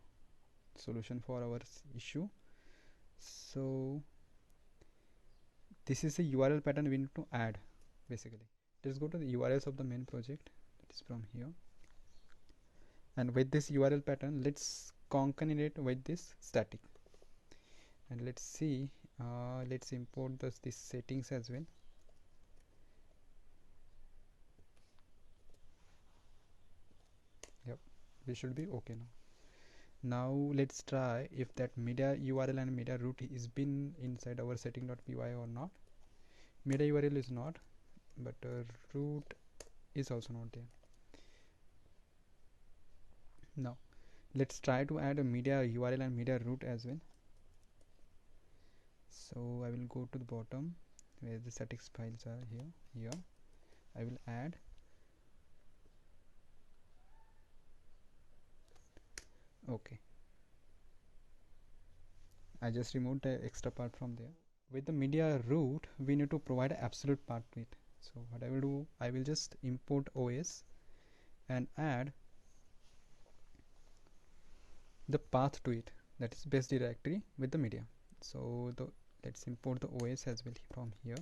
solution for our issue. So this is the URL pattern we need to add. Basically, let's go to the URLs of the main project, that is from here, and with this URL pattern let's concatenate with this static, and let's see, let's import this settings as well. Yep, we should be okay now. Now let's try if that media URL and media root is been inside our setting.py or not. Media URL is not, but root is also not there. Now let's try to add a media URL and media root as well. So I will go to the bottom where the statics files are. Here I will add. Okay, I just removed the extra part from there. With the media root, we need to provide an absolute part to it. So what I will do, I will just import OS and add the path to it, that is base directory with the media. So let's import the OS as well from here.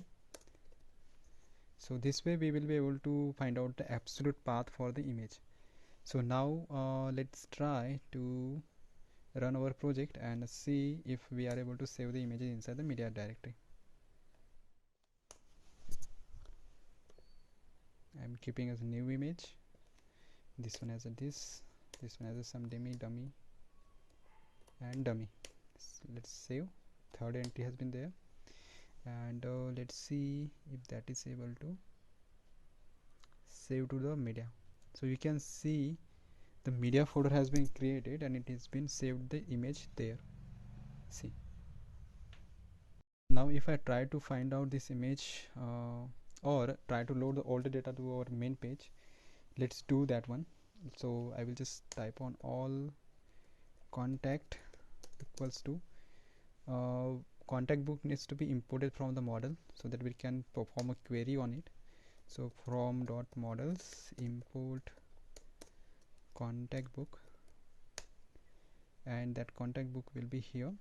So this way we will be able to find out the absolute path for the image. So now let's try to run our project and see if we are able to save the images inside the media directory. I'm keeping as a new image, this one as a this one as a some dummy and dummy. So let's save. Third entry has been there, and let's see if that is able to save to the media. So you can see the media folder has been created and it has been saved the image there. See, now if I try to find out this image or try to load all the data to our main page, let's do that one. So I will just type on all contact equals to contact book needs to be imported from the model so that we can perform a query on it. So from dot models import contact book, and that contact book will be here.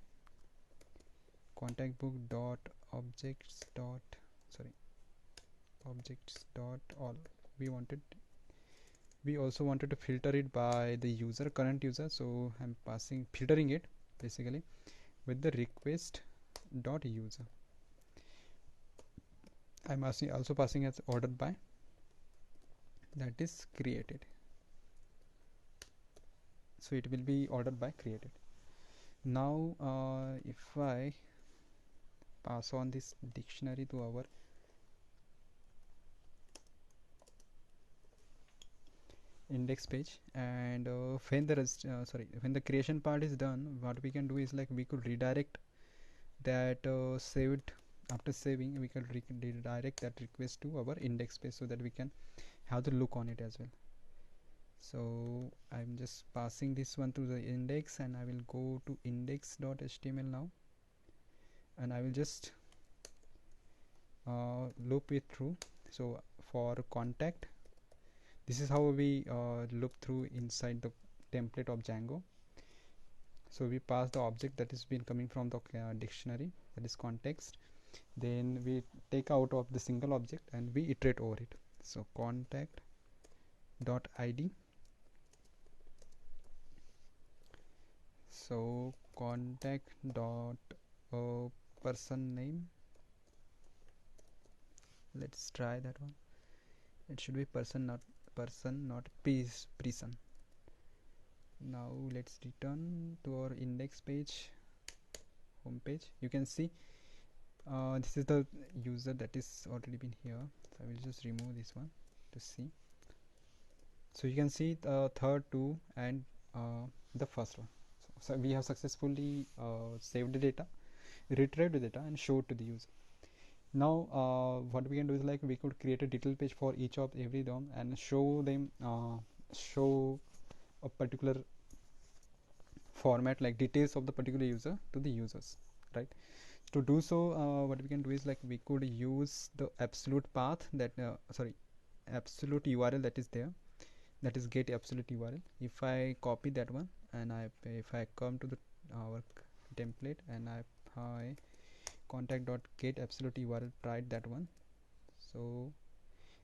Contact book dot objects dot all. We also wanted to filter it by the user, current user, so I'm filtering it basically with the request dot user. I'm also passing as ordered by, that is created, so it will be ordered by created. Now if I pass on this dictionary to our index page, and when the creation part is done, what we can do is like we could redirect that saved. After saving, we can redirect that request to our index page so that we can have the look on it as well. So I'm just passing this one to the index, and I will go to index.html now, and I will just loop it through. So for contact, this is how we loop through inside the template of Django. So we pass the object that is been coming from the dictionary, that is context. Then we take out of the single object and we iterate over it. So contact dot id, so contact dot person name, let's try that one. It should be person, not person. Now let's return to our index page, home page. You can see this is the user that is already been here, so I will just remove this one to see. So you can see the third two and the first one. So we have successfully saved the data, retrieved the data, and showed to the user. Now what we can do is like we could create a detail page for each of every DOM and show them show a particular format, like details of the particular user to the users, right? To do so, what we can do is like we could use the absolute path that absolute URL that is there, that is get absolute URL. If I copy that one and if I come to the our template and I contact.get absolute URL, tried that one, so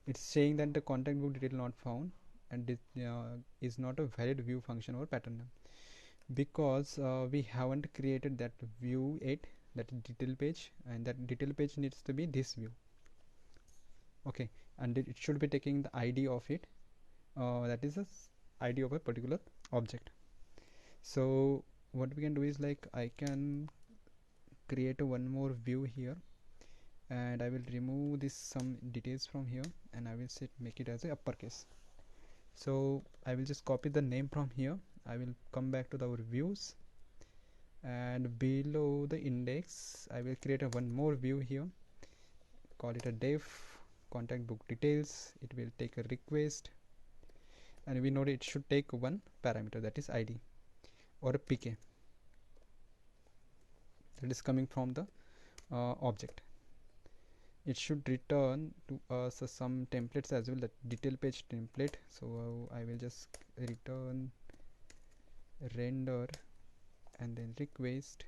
it's saying that the contact book detail not found, and this is not a valid view function or pattern name, because we haven't created that view yet, that detail page, and that detail page needs to be this view. Okay, and it should be taking the ID of it, that is the ID of a particular object. So what we can do is like I can create one more view here, and I will remove this some details from here, and I will make it as a uppercase. So I will just copy the name from here. I will come back to our views, and below the index I will create one more view here, call it a def contact book details. It will take a request, and we know it should take one parameter, that is ID or a PK, that is coming from the object. It should return to us some templates as well, that detail page template. So I will just return render and then request,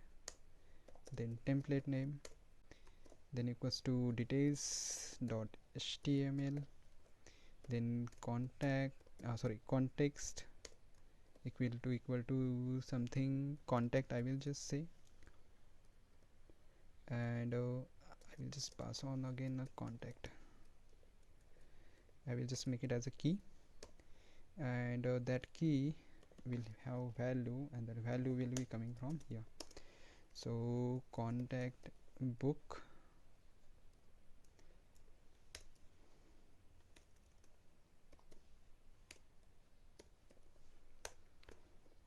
then template name, then equals to details.html, then context equal to something contact, I will just say, and I will just pass on again a contact. I will just make it as a key, and that key will have value, and that value will be coming from here. So contact book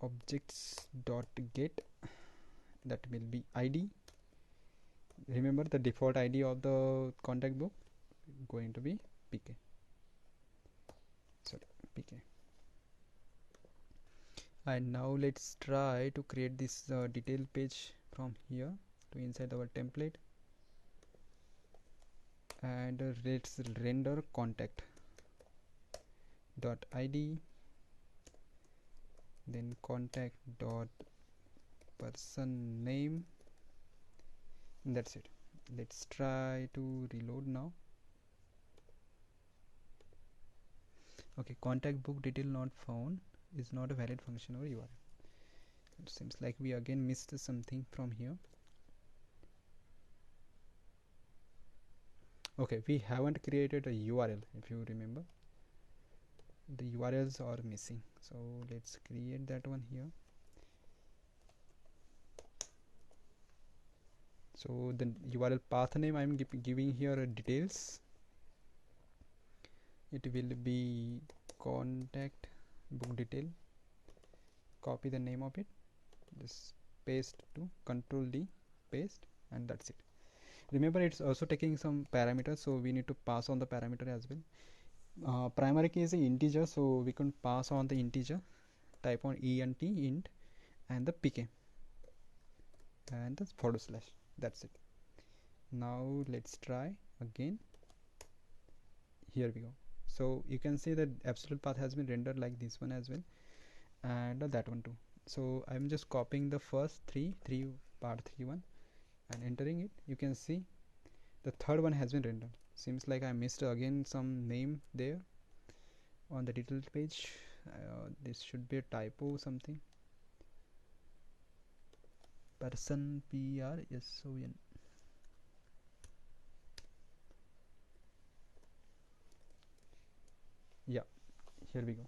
objects dot get, that will be id. Remember the default id of the contact book going to be pk. And now let's try to create this detail page from here to inside our template, and let's render contact dot id, then contact dot person name, and that's it. Let's try to reload now. Okay, contact book detail not found is not a valid function or URL. It seems like we again missed something from here. Okay, we haven't created a URL. If you remember, the URLs are missing, so let's create that one here. So the URL path name I'm giving here details. It will be contact book detail. Copy the name of it, just paste to Control D, paste, and that's it. Remember, it's also taking some parameters, so we need to pass on the parameter as well. Primary key is an integer, so we can pass on the integer. Type on int and the pk and the /. That's it. Now let's try again. Here we go. So you can see that absolute path has been rendered like this one as well, and that one too. So I'm just copying the first part 3 one and entering it. You can see the third one has been rendered. Seems like I missed again some name there on the detail page. This should be a typo, something. Person, person. Yeah, here we go.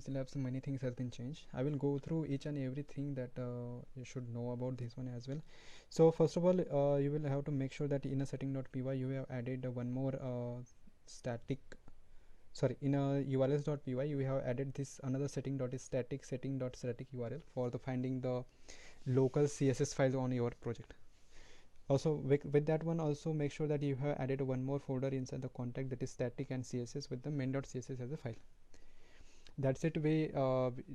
CMC Labs, many things has been changed. I will go through each and everything that you should know about this one as well. So first of all, you will have to make sure that in a setting.py you have added one more static, sorry, in a urls.py you have added this another setting.static setting.static URL for the finding the local CSS file on your project. Also with that one, also make sure that you have added one more folder inside the contact, that is static and CSS with the main.css as a file. That's it way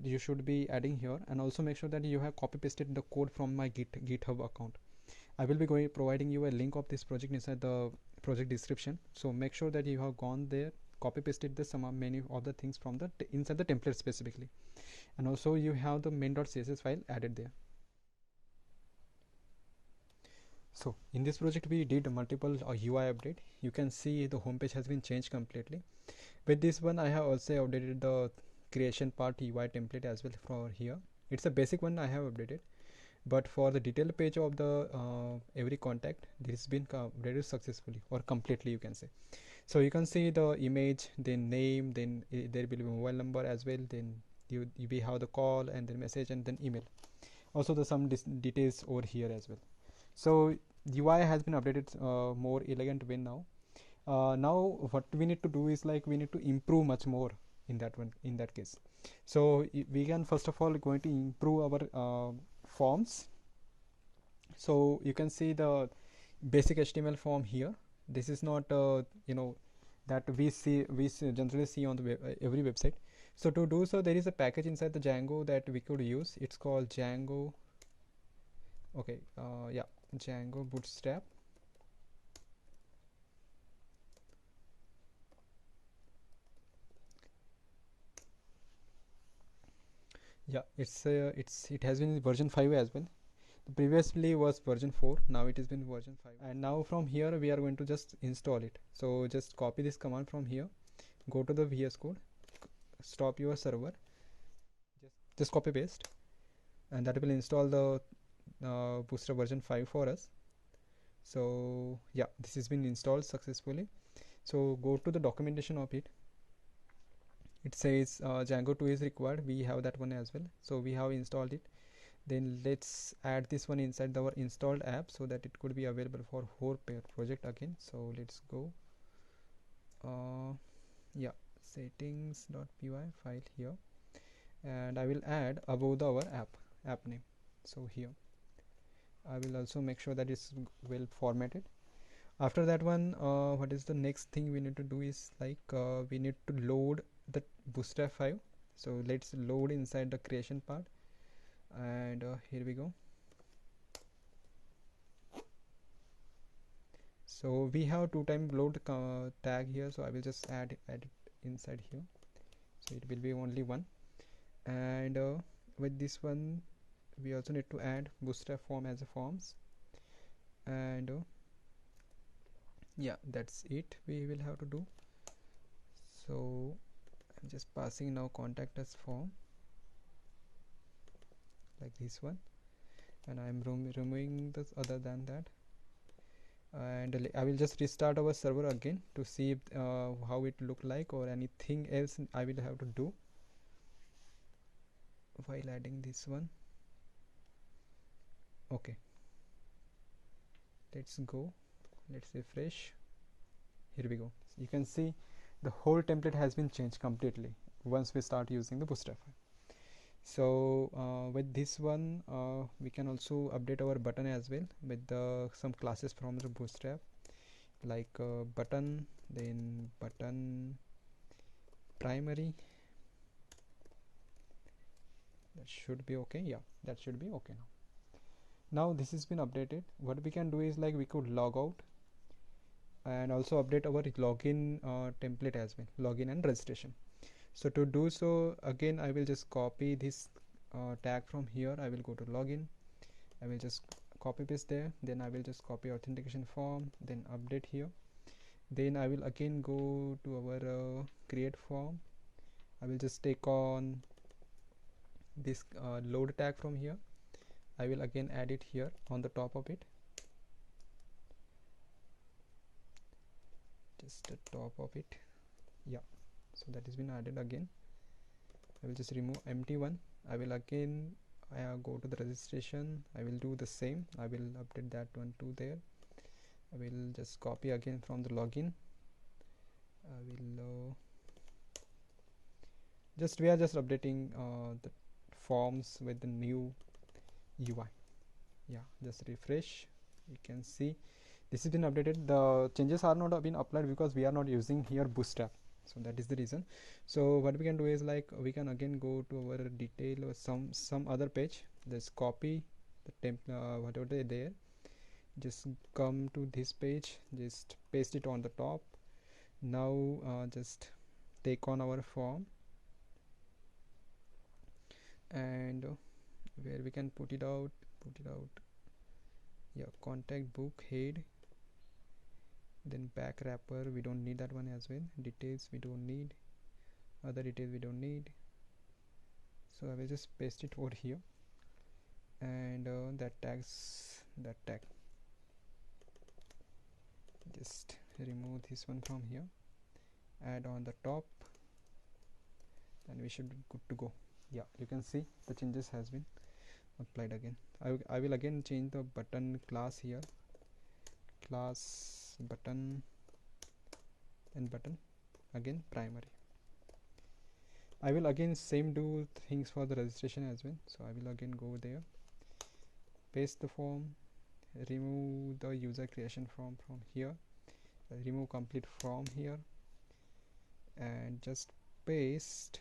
you should be adding here. And also make sure that you have copy pasted the code from my GitHub account. I will be providing you a link of this project inside the project description, so make sure that you have gone there, copy pasted the many of the things from the inside the template specifically, and also you have the main.css file added there. So in this project we did multiple UI update. You can see the homepage has been changed completely. With this one I have also updated the creation part UI template as well for here. It's a basic one I have updated, but for the detailed page of the every contact, this has been updated successfully or completely, you can say. So you can see the image, then name, then there will be mobile number as well, then you have the call and then message and then email. Also the some details over here as well. So UI has been updated more elegant way now. Now what we need to do is like we need to improve much more in that one, in that case. So we can first of all going to improve our forms. So you can see the basic HTML form here. This is not you know, that we generally see on the every website. So to do so, there is a package inside the Django that we could use. It's called Django, okay, yeah, Django Bootstrap. Yeah, it has been version 5 as well. Previously was version 4, now it has been version 5. And now from here we are going to just install it. So just copy this command from here, go to the VS Code, stop your server, just copy paste, and that will install the Bootstrap version 5 for us. So yeah, this has been installed successfully. So go to the documentation of it. It says Django 2 is required. We have that one as well, so we have installed it. Then let's add this one inside our installed app so that it could be available for whole project again. So let's go yeah, settings.py file here, and I will add above our app name. So here I will also make sure that it's well formatted. After that one, what is the next thing we need to do is like we need to load the Bootstrap 5. So let's load inside the creation part, and here we go. So we have 2-time load tag here, so I will just add it inside here, so it will be only one. And with this one we also need to add Bootstrap form as a forms, and yeah, that's it we will have to do. So I'm just passing now contact us form like this one, and I'm removing this other than that, and I will just restart our server again to see if, how it look like, or anything else I will have to do while adding this one. Okay, let's go, let's refresh. Here we go. So you can see the whole template has been changed completely once we start using the Bootstrap. So with this one we can also update our button as well with some classes from the Bootstrap, like button, then button primary. That should be okay. Yeah, that should be okay now this has been updated. What we can do is like we could log out and also update our login template as well, login and registration. So to do so, again I will just copy this tag from here. I will go to login, I will just copy paste there, then I will just copy authentication form, then update here, then I will again go to our create form. I will just take on this load tag from here. I will again add it here on the top of it, just the top of it. Yeah, so that has been added again. I will just remove empty one. I will again go to the registration. I will do the same. I will update that one to there. I will just copy again from the login. I will we are just updating the forms with the new UI. Yeah, just refresh. You can see this has been updated. The changes are not been applied because we are not using here Bootstrap, so that is the reason. So what we can do is like we can again go to our detail or some other page. Just copy the template, whatever they there. Just come to this page. Just paste it on the top. Now just take on our form and where we can put it out. Yeah, contact book head, then back wrapper, we don't need that one as well. Details we don't need, other details we don't need, so I will just paste it over here. And that tag, just remove this one from here, add on the top, and we should be good to go. Yeah, you can see the changes has been applied again. I will again change the button class here, class button, and button again primary. I will again same do things for the registration as well. So I will again go there, paste the form, remove the user creation form from here, remove complete form here, and just paste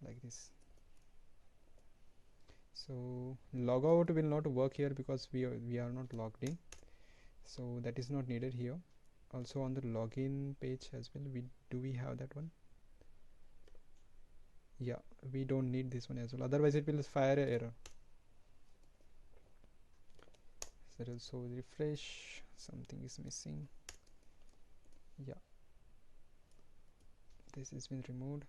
like this. So logout will not work here because we are not logged in, so that is not needed here. Also on the login page as well, we have that one. Yeah, we don't need this one as well, otherwise it will fire an error. So refresh, something is missing. Yeah, this has been removed.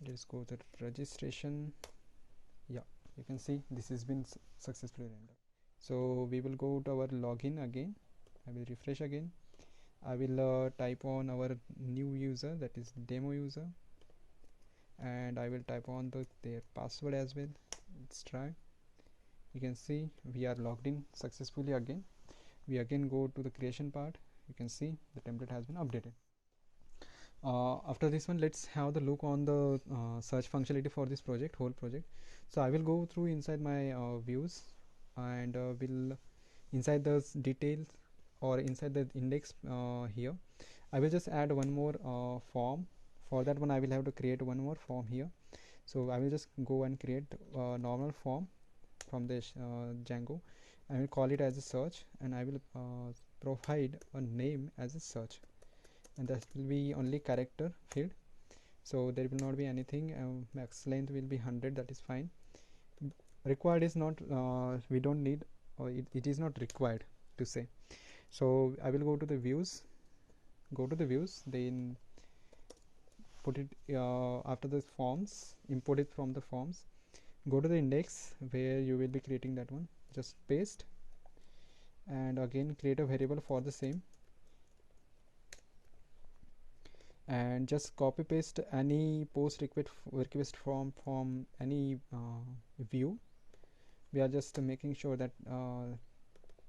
Let's go to registration. Yeah, you can see this has been successfully rendered. So we will go to our login again. I will refresh again. I will type on our new user, that is demo user, and I will type on their password as well. Let's try. You can see we are logged in successfully again. We again go to the creation part. You can see the template has been updated. After this one, let's have the look on the search functionality for this whole project. So I will go through inside my views, and will inside the details or inside the index here, I will just add one more form. For that one I will have to create one more form here. So I will just go and create a normal form from this Django. I will call it as a search, and I will provide a name as a search, and that will be only character field, so there will not be anything. Max length will be 100, that is fine. Required is not, we don't need, or it is not required to say. So I will go to the views, then put it after the forms, import it from the forms, go to the index where you will be creating that one, just paste, and again create a variable for the same, and just copy paste any post request form from any view. We are just making sure that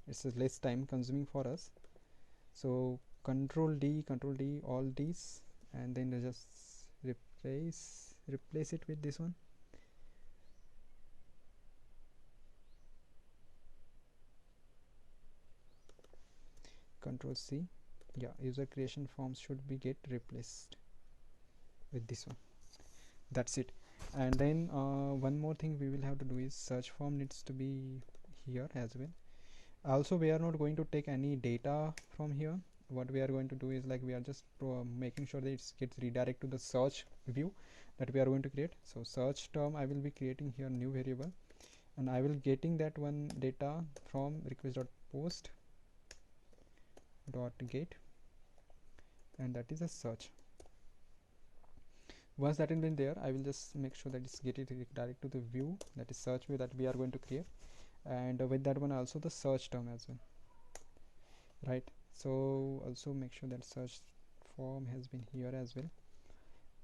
it's less time consuming for us. So control D all these, and then just replace it with this one. Control C. Yeah, user creation forms should be get replaced with this one. That's it. And then one more thing we will have to do is search form needs to be here as well. Also, we are not going to take any data from here. What we are going to do is like we are just making sure that it gets redirect to the search view that we are going to create. So search term I will be creating here new variable, and I will getting that one data from request.post .get, and that is a search. Once that has been there, I will just make sure that it's get it direct to the view, that is search view that we are going to create, and with that one also the search term as well, right? So also make sure that search form has been here as well,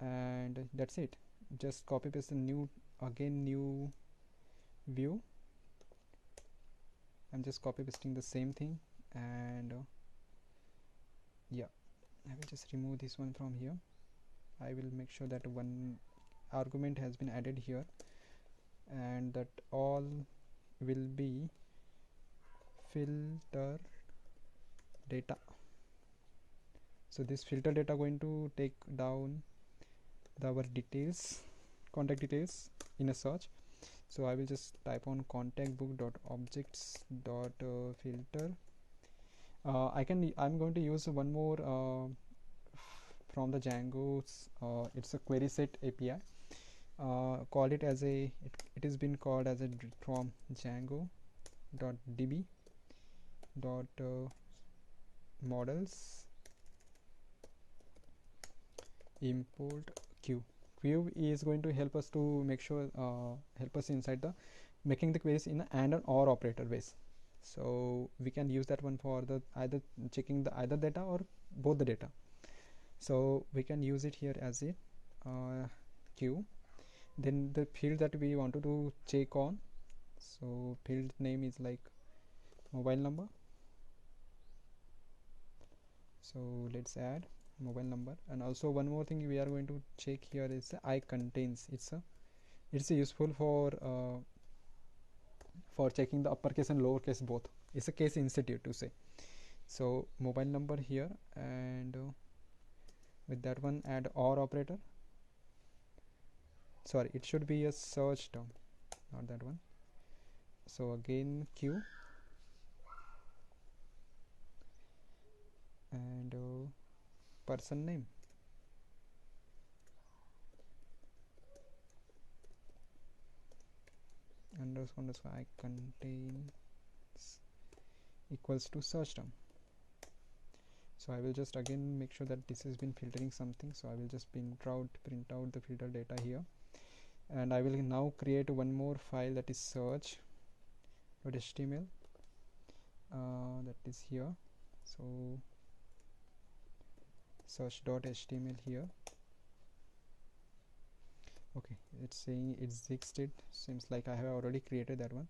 and that's it. Just copy paste the new view. I'm just copy pasting the same thing, and yeah, I will just remove this one from here. I will make sure that one argument has been added here, and that all will be filter data. So this filter data going to take down our details, contact details in a search. So I will just type on contact book dot objects dot filter. I'm going to use one more from the Django's. It's a query set API. Call it as a it has been called as a from Django dot db dot models import queue. Queue is going to help us to make sure help us inside the making the queries in an and or operator base. So we can use that one for the either checking the either data or both the data. So we can use it here as a queue. Then the field that we wanted to check on, so field name is like mobile number. So let's add mobile number. And also one more thing we are going to check here is the I contains. It's a useful for checking the uppercase and lowercase both. It's a case sensitive to say. So mobile number here, and with that one add or operator. Sorry, it should be a search term, not that one. So again queue, and person name, underscore I contains equals to search term. So I will just again make sure that this has been filtering something. So I will just print out the filter data here, and I will now create one more file that is search.html that is here. So search.html here. Okay, it's saying it existed. Seems like I have already created that one.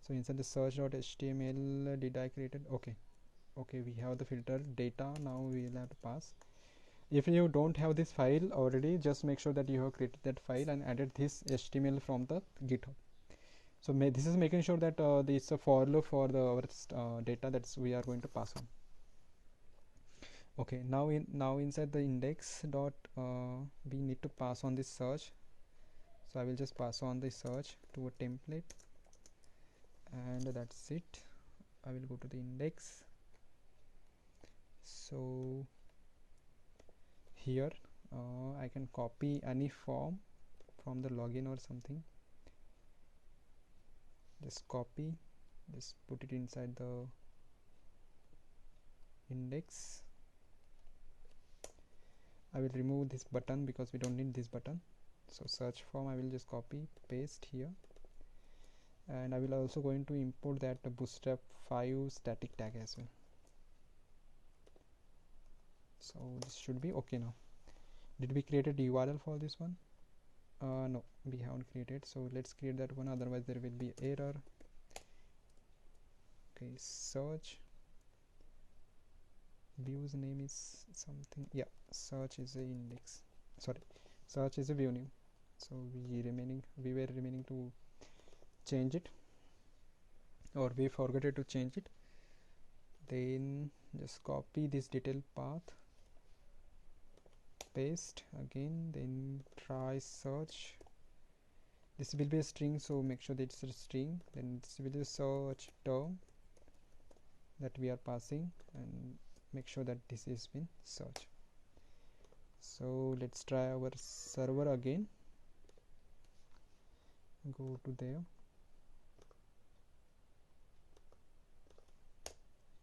So inside the search.html did I create it? Okay, we have the filter data. Now we will have to pass. If you don't have this file already, just make sure that you have created that file and added this HTML from the GitHub. So this is making sure that this is a for loop for the our data that we are going to pass on. Okay, now inside the index dot we need to pass on this search. So I will just pass on the search to a template, and that's it. I will go to the index. So here I can copy any form from the login or something. Just copy, just put it inside the index. I will remove this button because we don't need this button. So search form I will just copy paste here, and I will also going to import that bootstrap 5 static tag as well. So this should be okay now. Did we create a URL for this one? No, we haven't created. So let's create that one, otherwise there will be error. Okay, search view's name is something. Yeah, search is a index. Sorry, search is a view name. So we were remaining to change it, or we forgot to change it. Then just copy this detail path, paste again, then try search. This will be a string, so make sure that it's a string. Then this will be a search term that we are passing, and make sure that this has been search. So let's try our server again. Go to there,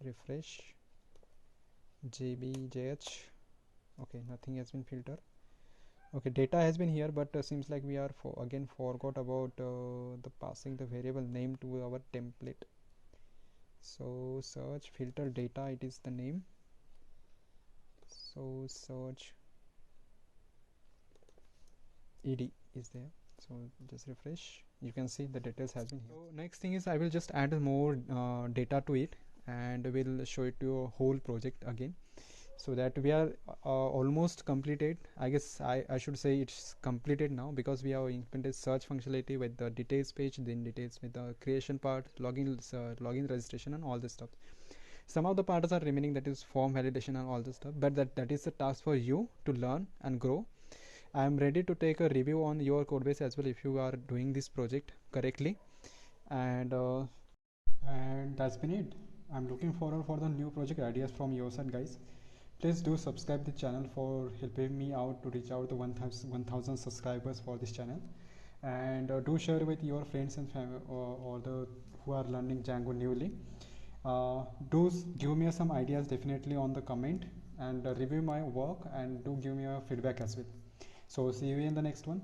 refresh, jbjh. Okay, nothing has been filtered. Okay, data has been here, but seems like we are again forgot about the passing the variable name to our template. So search filter data, it is the name. So search ed is there. So just refresh, you can see the details has been here. So next thing is I will just add more data to it, and will show it to a whole project again, so that we are almost completed. I guess I should say it's completed now, because we have implemented search functionality with the details page, then details with the creation part, login registration and all this stuff. Some of the parts are remaining, that is form validation and all this stuff, but that is the task for you to learn and grow. I am ready to take a review on your code base as well if you are doing this project correctly. And that's been it. I'm looking forward for the new project ideas from your side, guys. Please do subscribe the channel for helping me out to reach out to 1000 subscribers for this channel, and do share with your friends and family, or the who are learning Django newly. Do give me some ideas definitely on the comment, and review my work, and do give me a feedback as well. So see you in the next one.